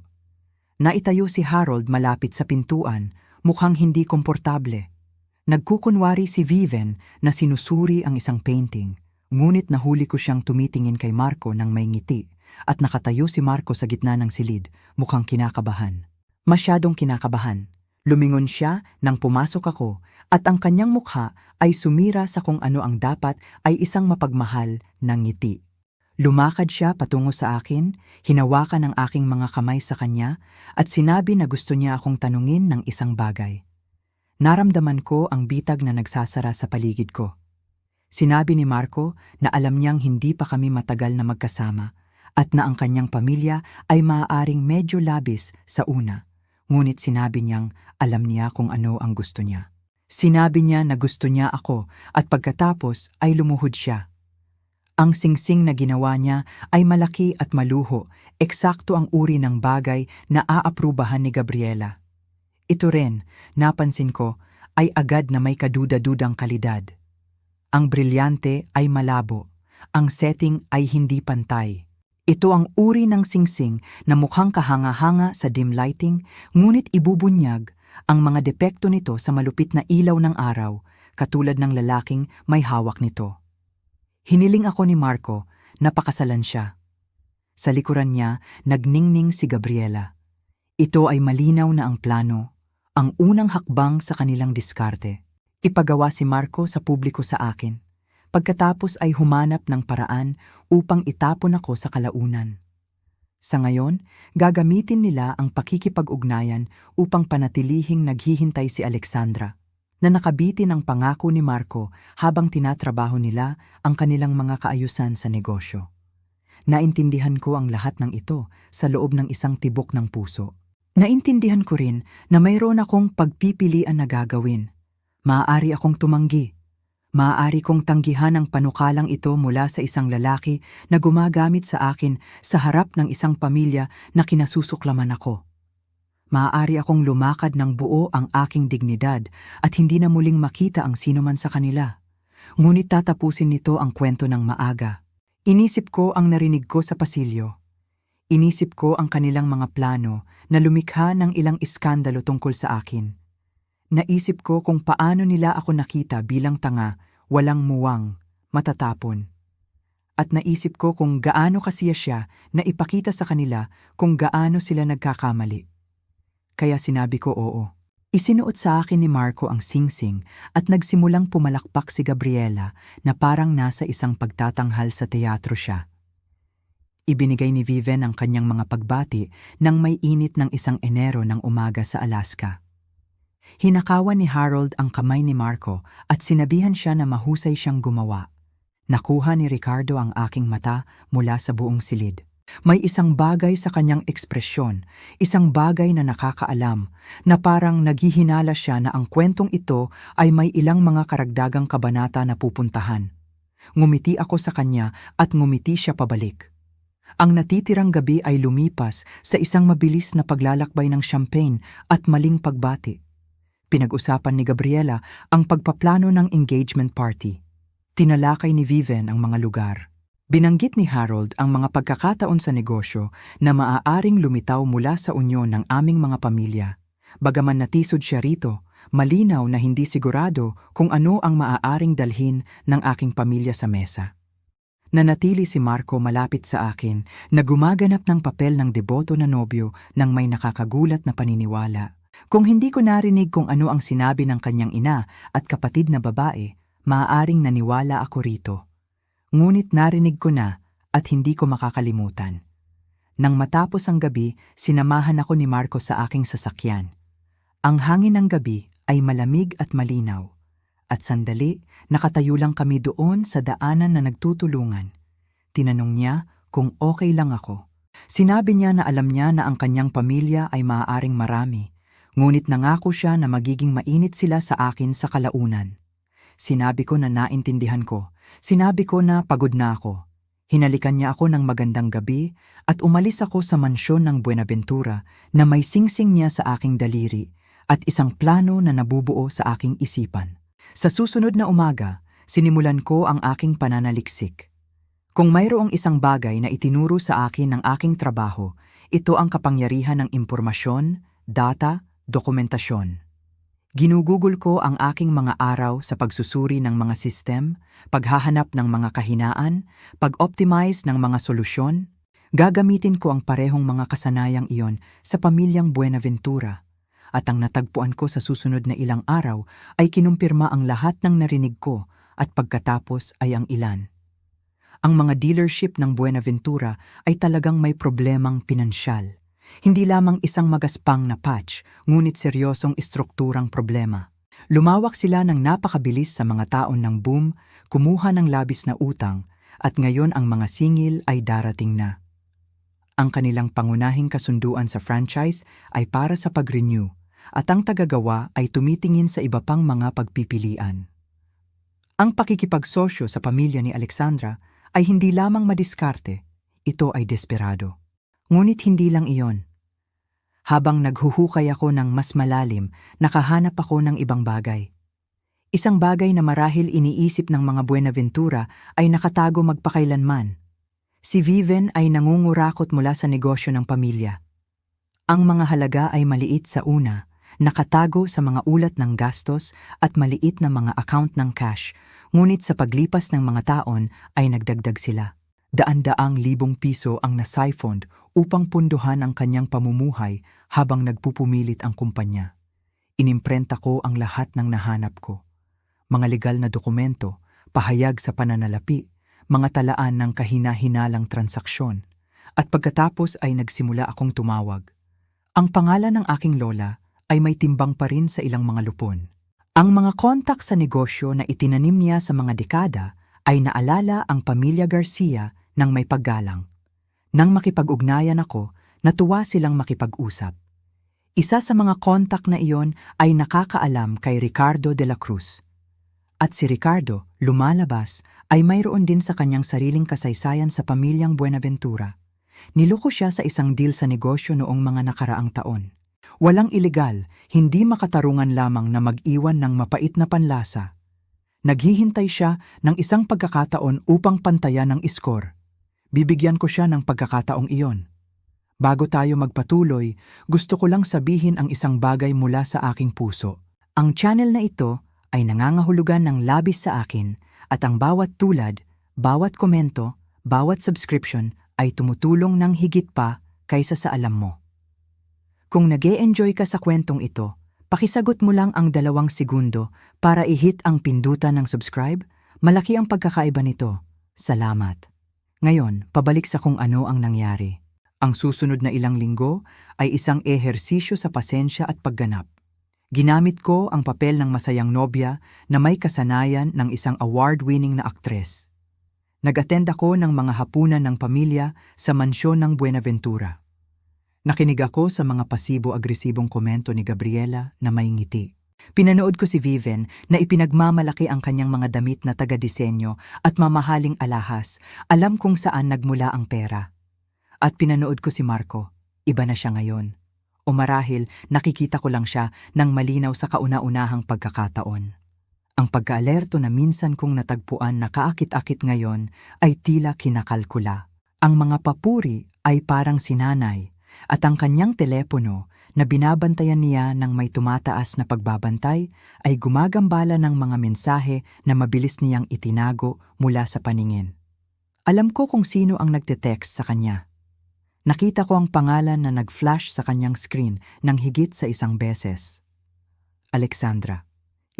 Naitayo si Harold malapit sa pintuan, mukhang hindi komportable. Nagkukunwari si Viven na sinusuri ang isang painting, ngunit nahuli ko siyang tumitingin kay Marco ng may ngiti at nakatayo si Marco sa gitna ng silid, mukhang kinakabahan. Masyadong kinakabahan. Lumingon siya nang pumasok ako at ang kanyang mukha ay sumira sa kung ano ang dapat ay isang mapagmahal na ngiti. Lumakad siya patungo sa akin, hinawakan ang aking mga kamay sa kanya at sinabi na gusto niya akong tanungin ng isang bagay. Naramdaman ko ang bitag na nagsasara sa paligid ko. Sinabi ni Marco na alam niyang hindi pa kami matagal na magkasama at na ang kanyang pamilya ay maaaring medyo labis sa una. Ngunit sinabi niyang alam niya kung ano ang gusto niya. Sinabi niya na gusto niya ako at pagkatapos ay lumuhod siya. Ang singsing na ginawa niya ay malaki at maluho, eksakto ang uri ng bagay na aaprubahan ni Gabriela. Ito rin, napansin ko, ay agad na may kaduda-dudang kalidad. Ang brilyante ay malabo, ang setting ay hindi pantay. Ito ang uri ng singsing na mukhang kahanga-hanga sa dim lighting, ngunit ibubunyag ang mga depekto nito sa malupit na ilaw ng araw, katulad ng lalaking may hawak nito. Hiniling ako ni Marco, napakasalan siya. Sa likuran niya, nagningning si Gabriela. Ito ay malinaw na ang plano, ang unang hakbang sa kanilang diskarte. Ipagawa si Marco sa publiko sa akin. Pagkatapos ay humanap ng paraan upang itapon ako sa kalaunan. Sa ngayon, gagamitin nila ang pakikipag-ugnayan upang panatilihing naghihintay si Alexandra, na nakabitin ang pangako ni Marco habang tinatrabaho nila ang kanilang mga kaayusan sa negosyo. Naintindihan ko ang lahat ng ito sa loob ng isang tibok ng puso. Naintindihan ko rin na mayroon akong pagpipilian na gagawin. Maaari akong tumanggi. Maaari kong tanggihan ang panukalang ito mula sa isang lalaki na gumagamit sa akin sa harap ng isang pamilya na kinasusuklaman ako. Maaari akong lumakad ng buo ang aking dignidad at hindi na muling makita ang sinuman sa kanila. Ngunit tatapusin nito ang kwento ng maaga. Inisip ko ang narinig ko sa pasilyo. Inisip ko ang kanilang mga plano na lumikha ng ilang iskandalo tungkol sa akin. Naisip ko kung paano nila ako nakita bilang tanga, walang muwang, matatapon. At naisip ko kung gaano kasiya siya na ipakita sa kanila kung gaano sila nagkakamali. Kaya sinabi ko oo. Isinuot sa akin ni Marco ang singsing at nagsimulang pumalakpak si Gabriela na parang nasa isang pagtatanghal sa teatro siya. Ibinigay ni Viven ang kanyang mga pagbati nang may init ng isang Enero ng umaga sa Alaska. Hinakawan ni Harold ang kamay ni Marco at sinabihan siya na mahusay siyang gumawa. Nakuha ni Ricardo ang aking mata mula sa buong silid. May isang bagay sa kanyang ekspresyon, isang bagay na nakakaalam, na parang naghihinala siya na ang kwentong ito ay may ilang mga karagdagang kabanata na pupuntahan. Ngumiti ako sa kanya at ngumiti siya pabalik. Ang natitirang gabi ay lumipas sa isang mabilis na paglalakbay ng champagne at maling pagbati. Pinag-usapan ni Gabriela ang pagpaplano ng engagement party. Tinalakay ni Viven ang mga lugar. Binanggit ni Harold ang mga pagkakataon sa negosyo na maaaring lumitaw mula sa unyon ng aming mga pamilya. Bagaman natisod siya rito, malinaw na hindi sigurado kung ano ang maaaring dalhin ng aking pamilya sa mesa. Nanatili si Marco malapit sa akin na gumaganap ng papel ng deboto na nobyo nang may nakakagulat na paniniwala. Kung hindi ko narinig kung ano ang sinabi ng kanyang ina at kapatid na babae, maaaring naniwala ako rito. Ngunit narinig ko na at hindi ko makakalimutan. Nang matapos ang gabi, sinamahan ako ni Marco sa aking sasakyan. Ang hangin ng gabi ay malamig at malinaw. At sandali, nakatayo lang kami doon sa daanan na nagtutulungan. Tinanong niya kung okay lang ako. Sinabi niya na alam niya na ang kanyang pamilya ay maaaring marami, ngunit nangako siya na magiging mainit sila sa akin sa kalaunan. Sinabi ko na naintindihan ko. Sinabi ko na pagod na ako. Hinalikan niya ako ng magandang gabi at umalis ako sa mansyon ng Buenaventura na may singsing niya sa aking daliri at isang plano na nabubuo sa aking isipan. Sa susunod na umaga, sinimulan ko ang aking pananaliksik. Kung mayroong isang bagay na itinuro sa akin ng aking trabaho, ito ang kapangyarihan ng impormasyon, data, dokumentasyon. Ginugugol ko ang aking mga araw sa pagsusuri ng mga sistem, paghahanap ng mga kahinaan, pag-optimize ng mga solusyon. Gagamitin ko ang parehong mga kasanayang iyon sa pamilyang Buenaventura. At ang natagpuan ko sa susunod na ilang araw ay kinumpirma ang lahat ng narinig ko at pagkatapos ay ang ilan. Ang mga dealership ng Buenaventura ay talagang may problemang pinansyal. Hindi lamang isang magaspang na patch, ngunit seryosong istrukturang problema. Lumawak sila ng napakabilis sa mga taon ng boom, kumuha ng labis na utang, at ngayon ang mga singil ay darating na. Ang kanilang pangunahing kasunduan sa franchise ay para sa pag-renew, at ang tagagawa ay tumitingin sa iba pang mga pagpipilian. Ang pakikipagsosyo sa pamilya ni Alexandra ay hindi lamang madiskarte, ito ay desperado. Ngunit hindi lang iyon. Habang naghuhukay ako ng mas malalim, nakahanap ako ng ibang bagay. Isang bagay na marahil iniisip ng mga Buenaventura ay nakatago magpakailanman. Si Viven ay nangungurakot mula sa negosyo ng pamilya. Ang mga halaga ay maliit sa una, nakatago sa mga ulat ng gastos at maliit na mga account ng cash, ngunit sa paglipas ng mga taon ay nagdagdag sila. Daan-daang libong piso ang na-siphoned upang punduhan ang kanyang pamumuhay habang nagpupumilit ang kumpanya. Inimprenta ko ang lahat ng nahanap ko. Mga legal na dokumento, pahayag sa pananalapi, mga talaan ng kahina-hinalang transaksyon. At pagkatapos ay nagsimula akong tumawag. Ang pangalan ng aking lola ay may timbang pa rin sa ilang mga lupon. Ang mga kontak sa negosyo na itinanim niya sa mga dekada ay naalala ang pamilya Garcia ng may paggalang. Nang makipag-ugnayan ako, natuwa silang makipag-usap. Isa sa mga kontak na iyon ay nakakaalam kay Ricardo de la Cruz. At si Ricardo, lumalabas, ay mayroon din sa kanyang sariling kasaysayan sa pamilyang Buenaventura. Niloko siya sa isang deal sa negosyo noong mga nakaraang taon. Walang ilegal, hindi makatarungan lamang na mag-iwan ng mapait na panlasa. Naghihintay siya ng isang pagkakataon upang pantayan ang iskor. Bibigyan ko siya ng pagkakataong iyon. Bago tayo magpatuloy, gusto ko lang sabihin ang isang bagay mula sa aking puso. Ang channel na ito ay nangangahulugan ng labis sa akin at ang bawat tulad, bawat komento, bawat subscription ay tumutulong ng higit pa kaysa sa alam mo. Kung nag-e-enjoy ka sa kwentong ito, pakisagot mo lang ang 2 segundo para i-hit ang pindutan ng subscribe. Malaki ang pagkakaiba nito. Salamat. Ngayon, pabalik sa kung ano ang nangyari. Ang susunod na ilang linggo ay isang ehersisyo sa pasensya at pagganap. Ginamit ko ang papel ng masayang nobya na may kasanayan ng isang award-winning na aktres. Nag-attend ako ng mga hapunan ng pamilya sa mansyon ng Buenaventura. Nakinig ako sa mga pasibo-agresibong komento ni Gabriela na may ngiti. Pinanood ko si Viven na ipinagmamalaki ang kanyang mga damit na taga-disenyo at mamahaling alahas. Alam kung saan nagmula ang pera. At pinanood ko si Marco, iba na siya ngayon. O marahil nakikita ko lang siya ng malinaw sa kauna-unahang pagkakataon. Ang pagka-alerto na minsan kong natagpuan na kaakit-akit ngayon ay tila kinakalkula. Ang mga papuri ay parang sinanay at ang kanyang telepono na binabantayan niya ng may tumataas na pagbabantay ay gumagambala ng mga mensahe na mabilis niyang itinago mula sa paningin. Alam ko kung sino ang nagte-text sa kanya. Nakita ko ang pangalan na nag-flash sa kanyang screen ng higit sa 1 beses. Alexandra.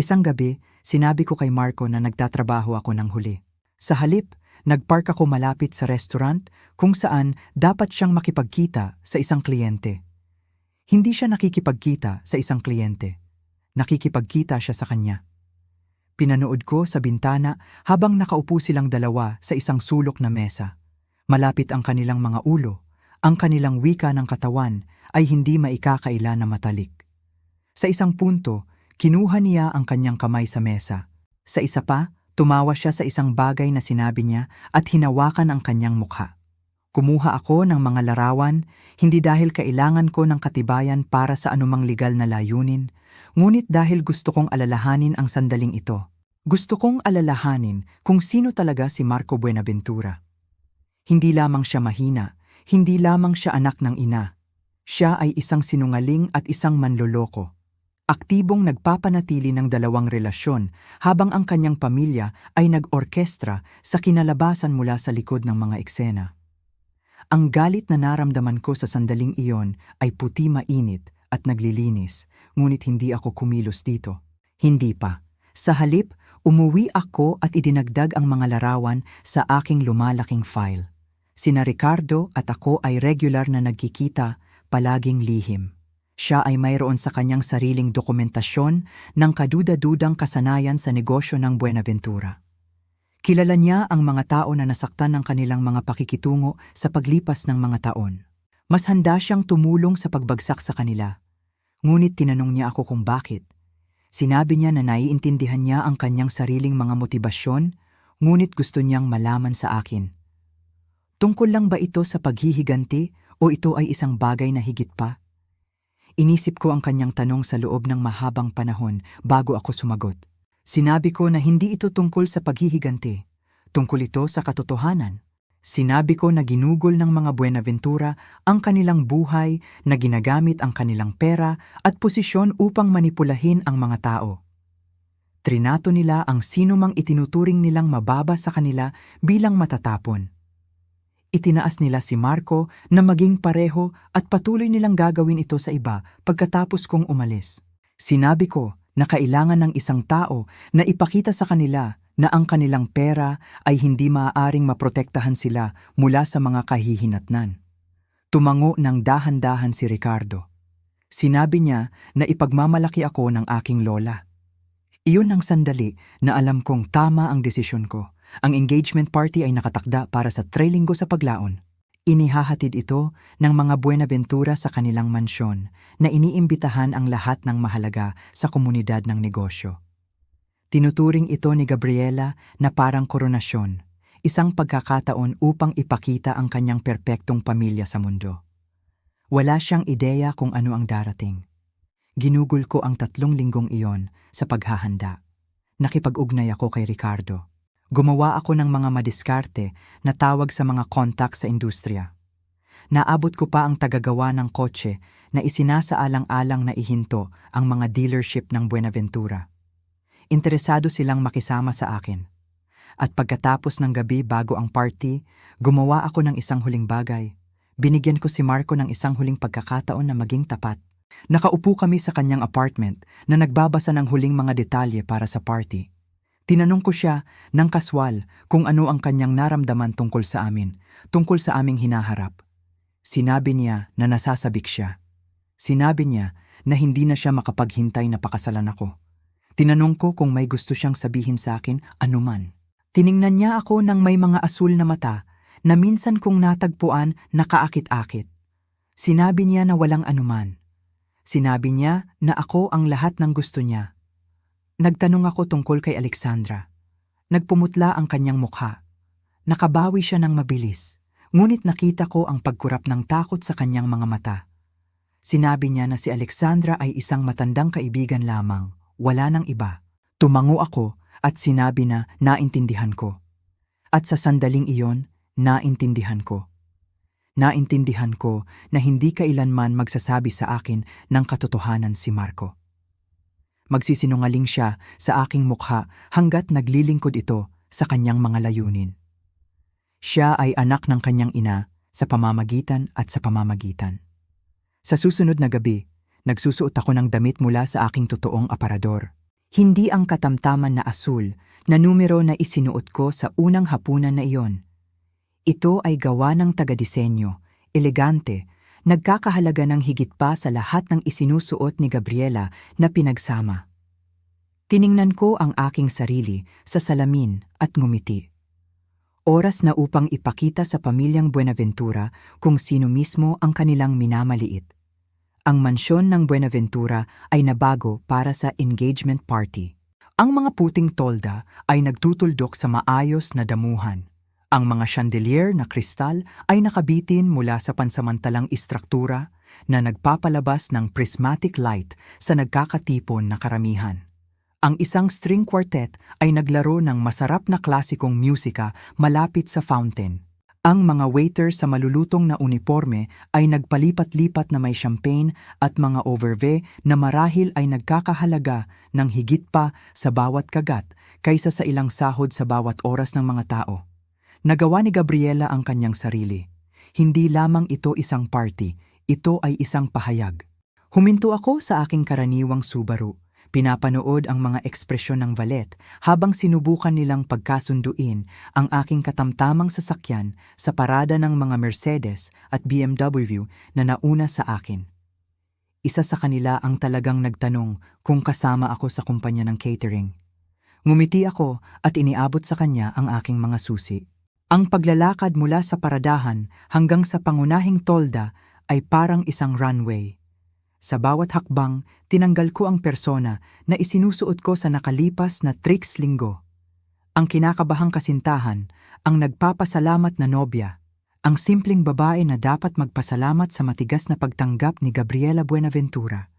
Isang gabi, sinabi ko kay Marco na nagtatrabaho ako ng huli. Sa halip, nagpark ako malapit sa restaurant kung saan dapat siyang makipagkita sa isang kliyente. Hindi siya nakikipagkita sa isang kliyente. Nakikipagkita siya sa kanya. Pinanood ko sa bintana habang nakaupo silang dalawa sa isang sulok na mesa. Malapit ang kanilang mga ulo. Ang kanilang wika ng katawan ay hindi maikakaila na matalik. Sa isang punto, kinuha niya ang kanyang kamay sa mesa. Sa isa pa, tumawa siya sa isang bagay na sinabi niya at hinawakan ang kanyang mukha. Kumuha ako ng mga larawan, hindi dahil kailangan ko ng katibayan para sa anumang legal na layunin, ngunit dahil gusto kong alalahanin ang sandaling ito. Gusto kong alalahanin kung sino talaga si Marco Buenaventura. Hindi lamang siya mahina, hindi lamang siya anak ng ina. Siya ay isang sinungaling at isang manloloko. Aktibong nagpapanatili ng 2 relasyon habang ang kanyang pamilya ay nag-orkestra sa kinalabasan mula sa likod ng mga eksena. Ang galit na naramdaman ko sa sandaling iyon ay puti mainit at naglilinis, ngunit hindi ako kumilos dito. Hindi pa. Sa halip, umuwi ako at idinagdag ang mga larawan sa aking lumalaking file. Sina Ricardo at ako ay regular na nagkikita, palaging lihim. Siya ay mayroon sa kanyang sariling dokumentasyon ng kaduda-dudang kasanayan sa negosyo ng Buenaventura. Kilala niya ang mga tao na nasaktan ng kanilang mga pakikitungo sa paglipas ng mga taon. Mas handa siyang tumulong sa pagbagsak sa kanila. Ngunit tinanong niya ako kung bakit. Sinabi niya na naiintindihan niya ang kanyang sariling mga motibasyon, ngunit gusto niyang malaman sa akin. Tungkol lang ba ito sa paghihiganti o ito ay isang bagay na higit pa? Inisip ko ang kanyang tanong sa loob ng mahabang panahon bago ako sumagot. Sinabi ko na hindi ito tungkol sa paghihiganti. Tungkol ito sa katotohanan. Sinabi ko na ginugol ng mga Buenaventura ang kanilang buhay, na ginagamit ang kanilang pera at posisyon upang manipulahin ang mga tao. Trinato nila ang sinumang itinuturing nilang mababa sa kanila bilang matatapon. Itinaas nila si Marco na maging pareho at patuloy nilang gagawin ito sa iba pagkatapos kong umalis. Sinabi ko na kailangan ng isang tao na ipakita sa kanila na ang kanilang pera ay hindi maaaring maprotektahan sila mula sa mga kahihinatnan. Tumango ng dahan-dahan si Ricardo. Sinabi niya na ipagmamalaki ako ng aking lola. Iyon ang sandali na alam kong tama ang desisyon ko. Ang engagement party ay nakatakda para sa 3 linggo sa paglaon. Inihahatid ito ng mga Buenaventura sa kanilang mansyon na iniimbitahan ang lahat ng mahalaga sa komunidad ng negosyo. Tinuturing ito ni Gabriela na parang koronasyon, isang pagkakataon upang ipakita ang kanyang perpektong pamilya sa mundo. Wala siyang ideya kung ano ang darating. Ginugol ko ang 3 linggong iyon sa paghahanda. Nakipag-ugnay ako kay Ricardo. Gumawa ako ng mga madiskarte na tawag sa mga kontak sa industriya. Naabot ko pa ang tagagawa ng kotse na isinasaalang-alang na ihinto ang mga dealership ng Buenaventura. Interesado silang makisama sa akin. At pagkatapos ng gabi bago ang party, gumawa ako ng isang huling bagay. Binigyan ko si Marco ng isang huling pagkakataon na maging tapat. Nakaupo kami sa kanyang apartment na nagbabasa ng huling mga detalye para sa party. Tinanong ko siya ng kaswal kung ano ang kanyang naramdaman tungkol sa amin, tungkol sa aming hinaharap. Sinabi niya na nasasabik siya. Sinabi niya na hindi na siya makapaghintay na pakasalan ako. Tinanong ko kung may gusto siyang sabihin sa akin anuman. Tiningnan niya ako ng may mga asul na mata na minsan kong natagpuan na kaakit-akit. Sinabi niya na walang anuman. Sinabi niya na ako ang lahat ng gusto niya. Nagtanong ako tungkol kay Alexandra. Nagpumutla ang kanyang mukha. Nakabawi siya ng mabilis, ngunit nakita ko ang pagkurap ng takot sa kanyang mga mata. Sinabi niya na si Alexandra ay isang matandang kaibigan lamang, wala nang iba. Tumango ako at sinabi na naintindihan ko. At sa sandaling iyon, naintindihan ko. Naintindihan ko na hindi kailanman magsasabi sa akin ng katotohanan si Marco. Magsisinungaling siya sa aking mukha hanggat naglilingkod ito sa kanyang mga layunin. Siya ay anak ng kanyang ina sa pamamagitan at sa pamamagitan. Sa susunod na gabi, nagsusuot ako ng damit mula sa aking totoong aparador. Hindi ang katamtaman na asul na numero na isinuot ko sa unang hapunan na iyon. Ito ay gawa ng taga-disenyo, elegante, nagkakahalaga ng higit pa sa lahat ng isinusuot ni Gabriela na pinagsama. Tiningnan ko ang aking sarili sa salamin at ngumiti. Oras na upang ipakita sa pamilyang Buenaventura kung sino mismo ang kanilang minamaliit. Ang mansyon ng Buenaventura ay nabago para sa engagement party. Ang mga puting tolda ay nagtutuldok sa maayos na damuhan. Ang mga chandelier na kristal ay nakabitin mula sa pansamantalang istruktura na nagpapalabas ng prismatic light sa nagkakatipon na karamihan. Ang isang string quartet ay naglaro ng masarap na klasikong musika malapit sa fountain. Ang mga waiter sa malulutong na uniforme ay nagpalipat-lipat na may champagne at mga overve na marahil ay nagkakahalaga ng higit pa sa bawat kagat kaysa sa ilang sahod sa bawat oras ng mga tao. Nagawa ni Gabriela ang kanyang sarili. Hindi lamang ito isang party, ito ay isang pahayag. Huminto ako sa aking karaniwang Subaru. Pinapanood ang mga ekspresyon ng valet habang sinubukan nilang pagkasunduin ang aking katamtamang sasakyan sa parada ng mga Mercedes at BMW na nauna sa akin. Isa sa kanila ang talagang nagtanong kung kasama ako sa kumpanya ng catering. Ngumiti ako at iniabot sa kanya ang aking mga susi. Ang paglalakad mula sa paradahan hanggang sa pangunahing tolda ay parang isang runway. Sa bawat hakbang, tinanggal ko ang persona na isinusuot ko sa nakalipas na 3 linggo. Ang kinakabahang kasintahan, ang nagpapasalamat na nobya, ang simpleng babae na dapat magpasalamat sa matigas na pagtanggap ni Gabriela Buenaventura.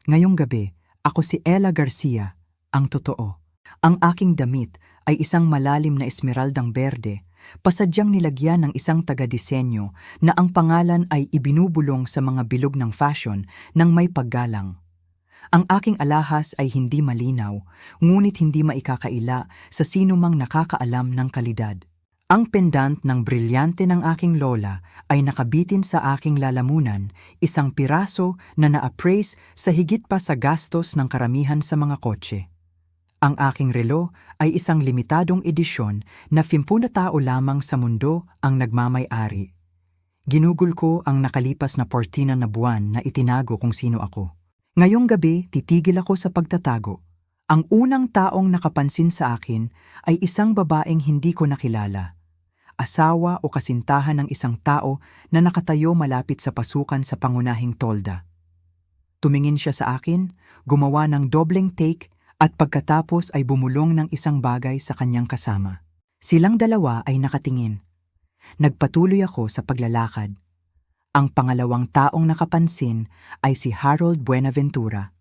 Ngayong gabi, ako si Ella Garcia, ang totoo. Ang aking damit ay isang malalim na esmeraldang berde, pasadyang nilagyan ng isang taga-disenyo na ang pangalan ay ibinubulong sa mga bilog ng fashion ng may paggalang. Ang aking alahas ay hindi malinaw, ngunit hindi maikakaila sa sinumang nakakaalam ng kalidad. Ang pendant ng brilyante ng aking lola ay nakabitin sa aking lalamunan, isang piraso na na-appraise sa higit pa sa gastos ng karamihan sa mga kotse. Ang aking relo ay isang limitadong edisyon na 50 na tao lamang sa mundo ang nagmamay-ari. Ginugol ko ang nakalipas na 14 na buwan na itinago kung sino ako. Ngayong gabi, titigil ako sa pagtatago. Ang unang taong nakapansin sa akin ay isang babaeng hindi ko nakilala. Asawa o kasintahan ng isang tao na nakatayo malapit sa pasukan sa pangunahing tolda. Tumingin siya sa akin, gumawa ng dobleng take at pagkatapos ay bumulong ng isang bagay sa kanyang kasama. Silang dalawa ay nakatingin. Nagpatuloy ako sa paglalakad. Ang pangalawang taong nakapansin ay si Harold Buenaventura.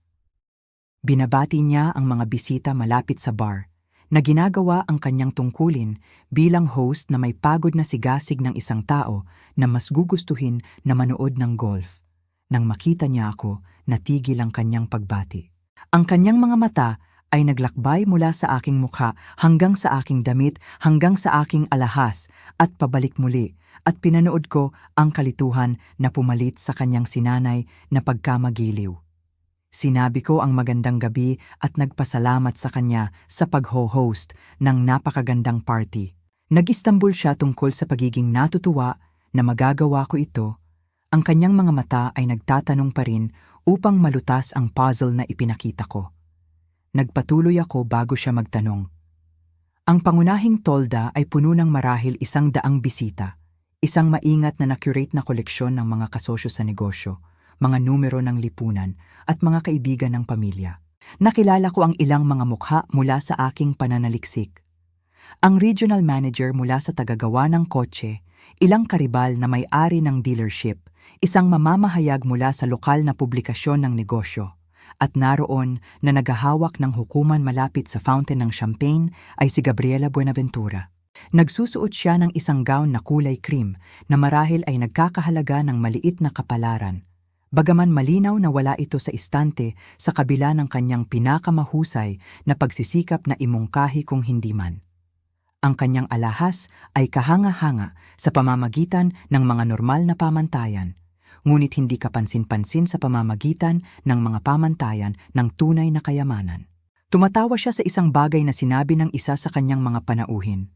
Binabati niya ang mga bisita malapit sa bar na ginagawa ang kanyang tungkulin bilang host na may pagod na sigasig ng isang tao na mas gugustuhin na manood ng golf. Nang makita niya ako, natigil ang kanyang pagbati. Ang kanyang mga mata ay naglakbay mula sa aking mukha hanggang sa aking damit, hanggang sa aking alahas at pabalik muli, at pinanood ko ang kalituhan na pumalit sa kanyang sinanay na pagkamagiliw. Sinabi ko ang magandang gabi at nagpasalamat sa kanya sa pag-ho-host ng napakagandang party. Nag-Istanbul siya tungkol sa pagiging natutuwa na magagawa ko ito. Ang kanyang mga mata ay nagtatanong pa rin upang malutas ang puzzle na ipinakita ko. Nagpatuloy ako bago siya magtanong. Ang pangunahing tolda ay puno ng marahil 100 bisita, isang maingat na na-curate na koleksyon ng mga kasosyo sa negosyo, mga numero ng lipunan at mga kaibigan ng pamilya. Nakilala ko ang ilang mga mukha mula sa aking pananaliksik. Ang regional manager mula sa tagagawa ng kotse, ilang karibal na may-ari ng dealership, isang mamamahayag mula sa lokal na publikasyon ng negosyo, at naroon na naghahawak ng hukuman malapit sa fountain ng champagne ay si Gabriela Buenaventura. Nagsusuot siya ng isang gown na kulay cream na marahil ay nagkakahalaga ng maliit na kapalaran. Bagaman malinaw na wala ito sa istante sa kabila ng kanyang pinakamahusay na pagsisikap na imungkahi kung hindi man. Ang kanyang alahas ay kahanga-hanga sa pamamagitan ng mga normal na pamantayan, ngunit hindi kapansin-pansin sa pamamagitan ng mga pamantayan ng tunay na kayamanan. Tumatawa siya sa isang bagay na sinabi ng isa sa kanyang mga panauhin.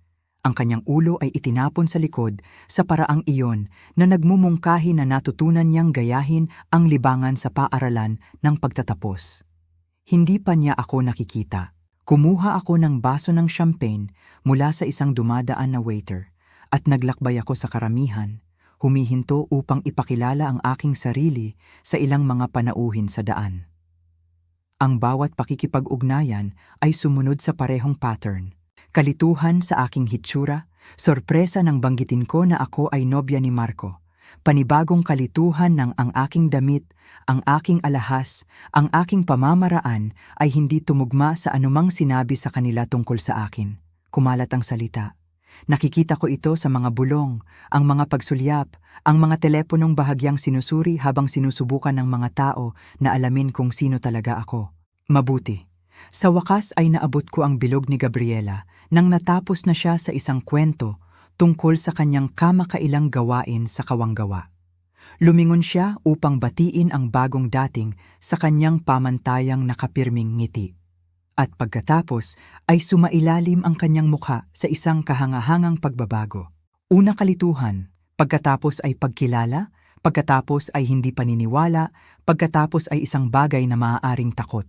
Ang kanyang ulo ay itinapon sa likod sa paraang iyon na nagmumungkahi na natutunan niyang gayahin ang libangan sa paaralan ng pagtatapos. Hindi pa niya ako nakikita. Kumuha ako ng baso ng champagne mula sa isang dumadaan na waiter at naglakbay ako sa karamihan, humihinto upang ipakilala ang aking sarili sa ilang mga panauhin sa daan. Ang bawat pakikipag-ugnayan ay sumunod sa parehong pattern. Kalituhan sa aking hitsura, sorpresa nang banggitin ko na ako ay nobya ni Marco, panibagong kalituhan ng ang aking damit, ang aking alahas, ang aking pamamaraan ay hindi tumugma sa anumang sinabi sa kanila tungkol sa akin. Kumalat ang salita. Nakikita ko ito sa mga bulong, ang mga pagsulyap, ang mga teleponong bahagyang sinusuri habang sinusubukan ng mga tao na alamin kung sino talaga ako. Mabuti. Sa wakas ay naabot ko ang bilog ni Gabriela nang natapos na siya sa isang kwento tungkol sa kanyang kamakailang gawain sa kawanggawa. Lumingon siya upang batiin ang bagong dating sa kanyang pamantayang nakapirming ngiti. At pagkatapos ay sumailalim ang kanyang mukha sa isang kahangahangang pagbabago. Una kalituhan, pagkatapos ay pagkilala, pagkatapos ay hindi paniniwala, pagkatapos ay isang bagay na maaaring takot.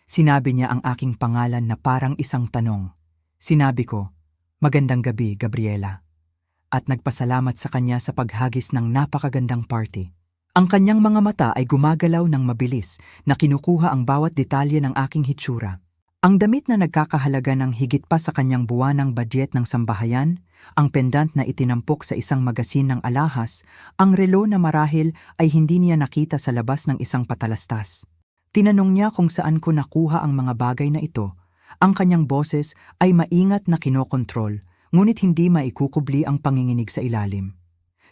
Sinabi niya ang aking pangalan na parang isang tanong. Sinabi ko, "Magandang gabi, Gabriela." At nagpasalamat sa kanya sa paghagis ng napakagandang party. Ang kanyang mga mata ay gumagalaw ng mabilis na kinukuha ang bawat detalye ng aking hitsura. Ang damit na nagkakahalaga ng higit pa sa kanyang buwanang budget ng sambahayan, ang pendant na itinampok sa isang magasin ng alahas, ang relo na marahil ay hindi niya nakita sa labas ng isang patalastas. Tinanong niya kung saan ko nakuha ang mga bagay na ito. Ang kanyang boses ay maingat na kinokontrol, ngunit hindi maikukubli ang panginginig sa ilalim.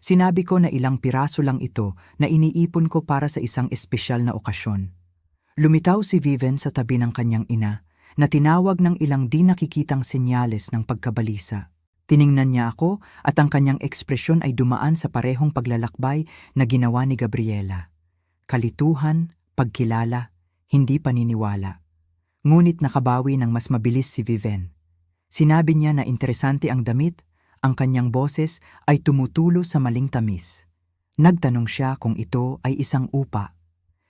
Sinabi ko na ilang piraso lang ito na iniipon ko para sa isang espesyal na okasyon. Lumitaw si Viven sa tabi ng kanyang ina, na tinawag ng ilang di nakikitang senyales ng pagkabalisa. Tiningnan niya ako at ang kanyang ekspresyon ay dumaan sa parehong paglalakbay na ginawa ni Gabriela. Kalituhan, pagkilala, hindi paniniwala. Ngunit nakabawi ng mas mabilis si Viven. Sinabi niya na interesante ang damit, ang kanyang boses ay tumutulo sa maling tamis. Nagtanong siya kung ito ay isang upa.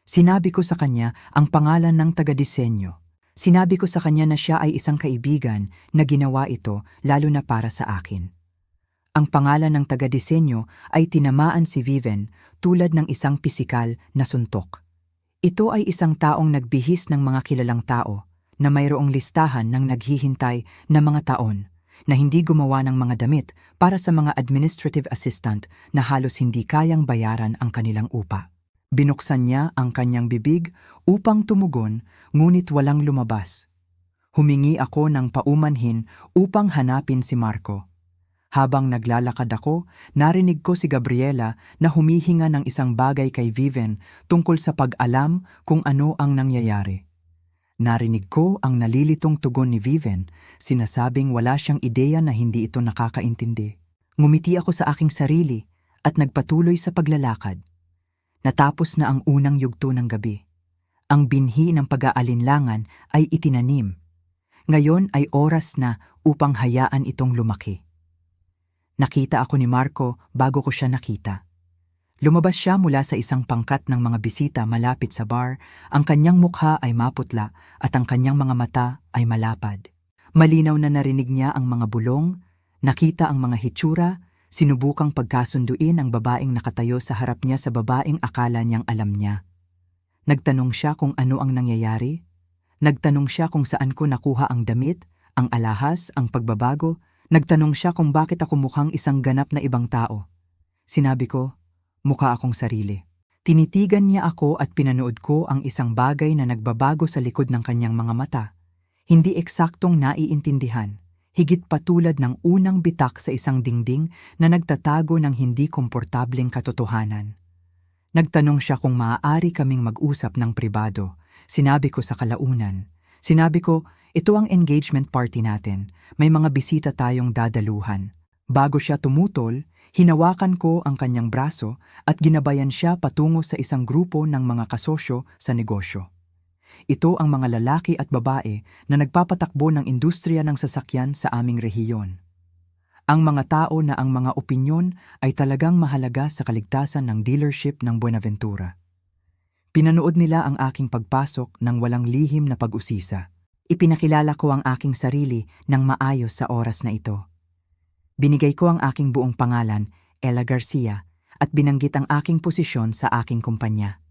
Sinabi ko sa kanya ang pangalan ng taga-disenyo. Sinabi ko sa kanya na siya ay isang kaibigan na ginawa ito lalo na para sa akin. Ang pangalan ng taga-disenyo ay tinamaan si Viven tulad ng isang pisikal na suntok. Ito ay isang taong nagbihis ng mga kilalang tao na mayroong listahan ng naghihintay na mga taon na hindi gumawa ng mga damit para sa mga administrative assistant na halos hindi kayang bayaran ang kanilang upa. Binuksan niya ang kanyang bibig upang tumugon, ngunit walang lumabas. Humingi ako ng paumanhin upang hanapin si Marco. Habang naglalakad ako, narinig ko si Gabriela na humihinga ng isang bagay kay Viven tungkol sa pag-alam kung ano ang nangyayari. Narinig ko ang nalilitong tugon ni Viven, sinasabing wala siyang ideya na hindi ito nakakaintindi. Ngumiti ako sa aking sarili at nagpatuloy sa paglalakad. Natapos na ang unang yugto ng gabi. Ang binhi ng pag-aalinlangan ay itinanim. Ngayon ay oras na upang hayaan itong lumaki. Nakita ako ni Marco bago ko siya nakita. Lumabas siya mula sa isang pangkat ng mga bisita malapit sa bar, ang kanyang mukha ay maputla at ang kanyang mga mata ay malapad. Malinaw na narinig niya ang mga bulong, nakita ang mga hitsura, sinubukang pagkasunduin ang babaeng nakatayo sa harap niya sa babaeng akala niyang alam niya. Nagtanong siya kung ano ang nangyayari. Nagtanong siya kung saan ko nakuha ang damit, ang alahas, ang pagbabago. Nagtanong siya kung bakit ako mukhang isang ganap na ibang tao. Sinabi ko, mukha akong sarili. Tinitigan niya ako at pinanood ko ang isang bagay na nagbabago sa likod ng kanyang mga mata. Hindi eksaktong naiintindihan, higit patulad ng unang bitak sa isang dingding na nagtatago ng hindi komportableng katotohanan. Nagtanong siya kung maaari kaming mag-usap ng pribado. Sinabi ko sa kalaunan. Sinabi ko, ito ang engagement party natin. May mga bisita tayong dadaluhan. Bago siya tumutol, hinawakan ko ang kanyang braso at ginabayan siya patungo sa isang grupo ng mga kasosyo sa negosyo. Ito ang mga lalaki at babae na nagpapatakbo ng industriya ng sasakyan sa aming rehiyon. Ang mga tao na ang mga opinyon ay talagang mahalaga sa kaligtasan ng dealership ng Buenaventura. Pinanood nila ang aking pagpasok ng walang lihim na pag-usisa. Ipinakilala ko ang aking sarili ng maayos sa oras na ito. Binigay ko ang aking buong pangalan, Ella Garcia, at binanggit ang aking posisyon sa aking kumpanya.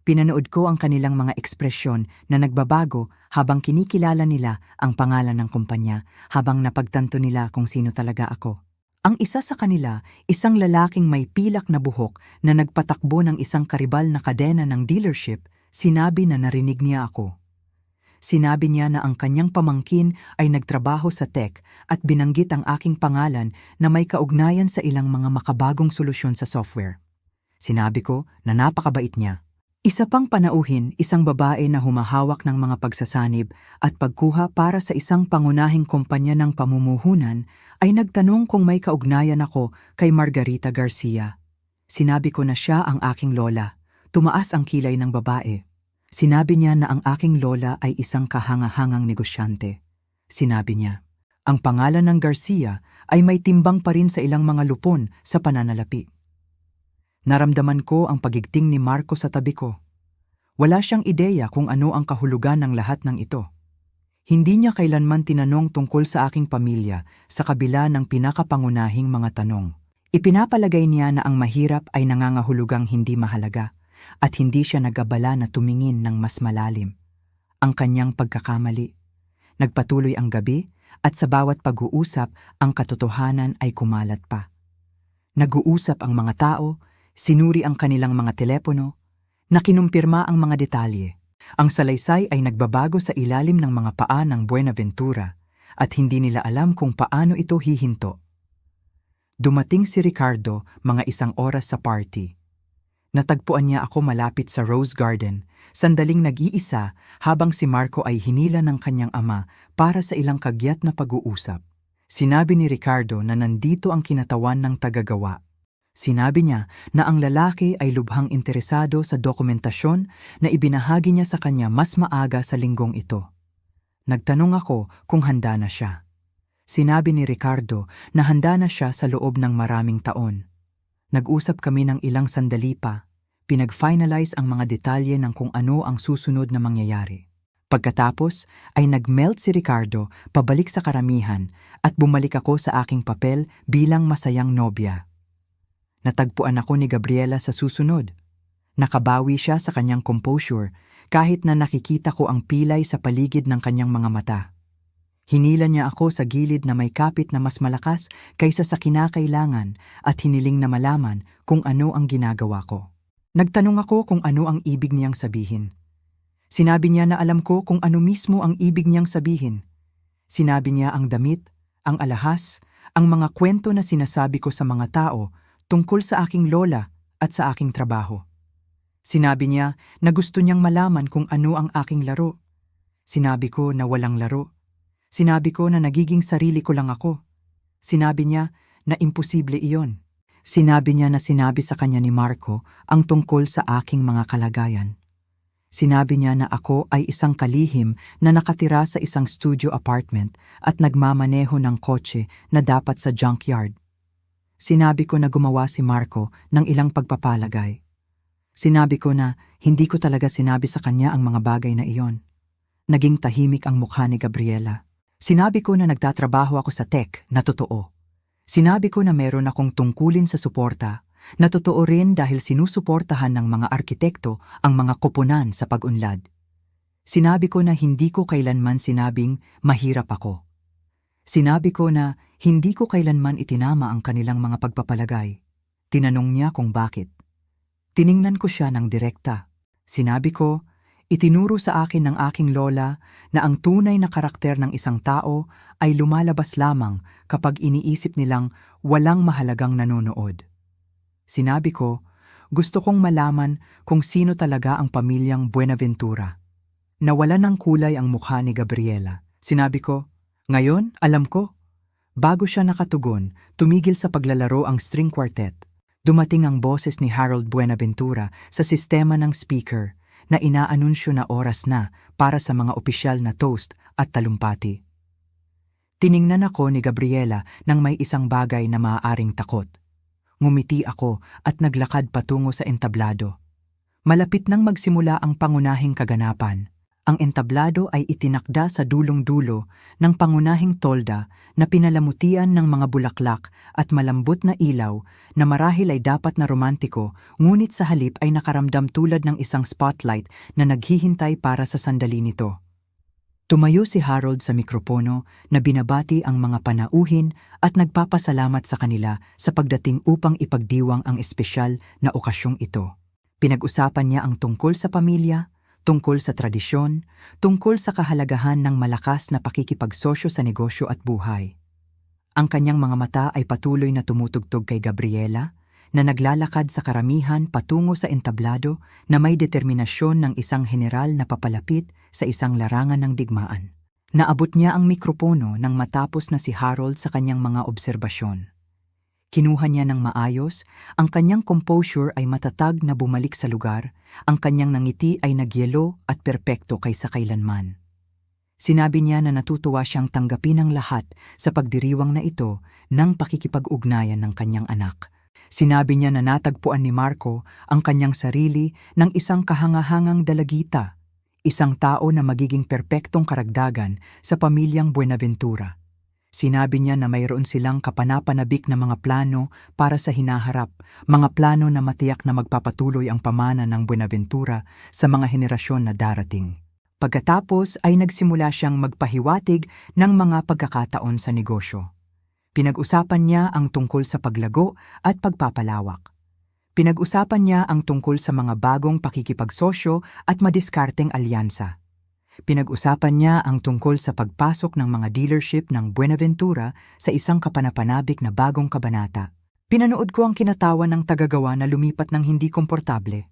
Pinanood ko ang kanilang mga ekspresyon na nagbabago habang kinikilala nila ang pangalan ng kumpanya, habang napagtanto nila kung sino talaga ako. Ang isa sa kanila, isang lalaking may pilak na buhok na nagpatakbo ng isang karibal na kadena ng dealership, sinabi na narinig niya ako. Sinabi niya na ang kanyang pamangkin ay nagtrabaho sa tech at binanggit ang aking pangalan na may kaugnayan sa ilang mga makabagong solusyon sa software. Sinabi ko na napakabait niya. Isa pang panauhin, isang babae na humahawak ng mga pagsasanib at pagkuha para sa isang pangunahing kumpanya ng pamumuhunan ay nagtanong kung may kaugnayan ako kay Margarita Garcia. Sinabi ko na siya ang aking lola. Tumaas ang kilay ng babae. Sinabi niya na ang aking lola ay isang kahanga-hangang negosyante. Sinabi niya, ang pangalan ng Garcia ay may timbang pa rin sa ilang mga lupon sa pananalapi. Naramdaman ko ang pagigting ni Marco sa tabi ko. Wala siyang ideya kung ano ang kahulugan ng lahat ng ito. Hindi niya kailanman tinanong tungkol sa aking pamilya sa kabila ng pinakapangunahing mga tanong. Ipinapalagay niya na ang mahirap ay nangangahulugang hindi mahalaga at hindi siya nag-abala na tumingin ng mas malalim. Ang kanyang pagkakamali. Nagpatuloy ang gabi at sa bawat pag-uusap ang katotohanan ay kumalat pa. Nag-uusap ang mga tao, sinuri ang kanilang mga telepono, nakinumpirma ang mga detalye. Ang salaysay ay nagbabago sa ilalim ng mga paa ng Buenaventura at hindi nila alam kung paano ito hihinto. Dumating si Ricardo mga isang oras sa party. Natagpuan niya ako malapit sa Rose Garden, sandaling nag-iisa habang si Marco ay hinila ng kanyang ama para sa ilang kagyat na pag-uusap. Sinabi ni Ricardo na nandito ang kinatawan ng tagagawa. Sinabi niya na ang lalaki ay lubhang interesado sa dokumentasyon na ibinahagi niya sa kanya mas maaga sa linggong ito. Nagtanong ako kung handa na siya. Sinabi ni Ricardo na handa na siya sa loob ng maraming taon. Nag-usap kami ng ilang sandali pa, pinag-finalize ang mga detalye ng kung ano ang susunod na mangyayari. Pagkatapos ay nag-melt si Ricardo pabalik sa karamihan at bumalik ako sa aking papel bilang masayang nobya. Natagpuan ako ni Gabriela sa susunod. Nakabawi siya sa kanyang composure kahit na nakikita ko ang pilay sa paligid ng kanyang mga mata. Hinila niya ako sa gilid na may kapit na mas malakas kaysa sa kinakailangan at hiniling na malaman kung ano ang ginagawa ko. Nagtanong ako kung ano ang ibig niyang sabihin. Sinabi niya na alam ko kung ano mismo ang ibig niyang sabihin. Sinabi niya ang damit, ang alahas, ang mga kwento na sinasabi ko sa mga tao tungkol sa aking lola at sa aking trabaho. Sinabi niya na gusto niyang malaman kung ano ang aking laro. Sinabi ko na walang laro. Sinabi ko na nagiging sarili ko lang ako. Sinabi niya na imposible iyon. Sinabi niya na sinabi sa kanya ni Marco ang tungkol sa aking mga kalagayan. Sinabi niya na ako ay isang kalihim na nakatira sa isang studio apartment at nagmamaneho ng kotse na dapat sa junkyard. Sinabi ko na gumawa si Marco ng ilang pagpapalagay. Sinabi ko na hindi ko talaga sinabi sa kanya ang mga bagay na iyon. Naging tahimik ang mukha ni Gabriela. Sinabi ko na nagtatrabaho ako sa tech na totoo. Sinabi ko na meron akong tungkulin sa suporta na totoo rin dahil sinusuportahan ng mga arkitekto ang mga koponan sa pag-unlad. Sinabi ko na hindi ko kailanman sinabing mahirap ako. Sinabi ko na hindi ko kailanman itinama ang kanilang mga pagpapalagay. Tinanong niya kung bakit. Tiningnan ko siya ng direkta. Sinabi ko, itinuro sa akin ng aking lola na ang tunay na karakter ng isang tao ay lumalabas lamang kapag iniisip nilang walang mahalagang nanonood. Sinabi ko, gusto kong malaman kung sino talaga ang pamilyang Buenaventura. Nawala ng kulay ang mukha ni Gabriela. Sinabi ko, ngayon alam ko. Bago siya nakatugon, tumigil sa paglalaro ang string quartet. Dumating ang boses ni Harold Buenaventura sa sistema ng speaker na inaanunsyo na oras na para sa mga opisyal na toast at talumpati. Tiningnan ako ni Gabriela nang may isang bagay na maaaring takot. Ngumiti ako at naglakad patungo sa entablado. Malapit nang magsimula ang pangunahing kaganapan. Ang entablado ay itinakda sa dulong-dulo ng pangunahing tolda na pinalamutian ng mga bulaklak at malambot na ilaw na marahil ay dapat na romantiko, ngunit sa halip ay nakaramdam tulad ng isang spotlight na naghihintay para sa sandali nito. Tumayo si Harold sa mikropono na binabati ang mga panauhin at nagpapasalamat sa kanila sa pagdating upang ipagdiwang ang espesyal na okasyong ito. Pinag-usapan niya ang tungkol sa pamilya, tungkol sa tradisyon, tungkol sa kahalagahan ng malakas na pakikipagsosyo sa negosyo at buhay. Ang kanyang mga mata ay patuloy na tumutugtog kay Gabriela, na naglalakad sa karamihan patungo sa entablado na may determinasyon ng isang general na papalapit sa isang larangan ng digmaan. Naabot niya ang mikropono nang matapos na si Harold sa kanyang mga obserbasyon. Kinuha niya ng maayos, ang kanyang composure ay matatag na bumalik sa lugar, ang kanyang nangiti ay nagyelo at perpekto kaysa kailanman. Sinabi niya na natutuwa siyang tanggapin ang lahat sa pagdiriwang na ito ng pakikipag-ugnayan ng kanyang anak. Sinabi niya na natagpuan ni Marco ang kanyang sarili ng isang kahangahangang dalagita, isang tao na magiging perpektong karagdagan sa pamilyang Buenaventura. Sinabi niya na mayroon silang kapanapanabik na mga plano para sa hinaharap, mga plano na matiyak na magpapatuloy ang pamana ng Buenaventura sa mga henerasyon na darating. Pagkatapos ay nagsimula siyang magpahiwatig ng mga pagkakataon sa negosyo. Pinag-usapan niya ang tungkol sa paglago at pagpapalawak. Pinag-usapan niya ang tungkol sa mga bagong pakikipagsosyo at madiskarteng alyansa. Pinag-usapan niya ang tungkol sa pagpasok ng mga dealership ng Buenaventura sa isang kapanapanabik na bagong kabanata. Pinanood ko ang kinatawa ng tagagawa na lumipat ng hindi komportable.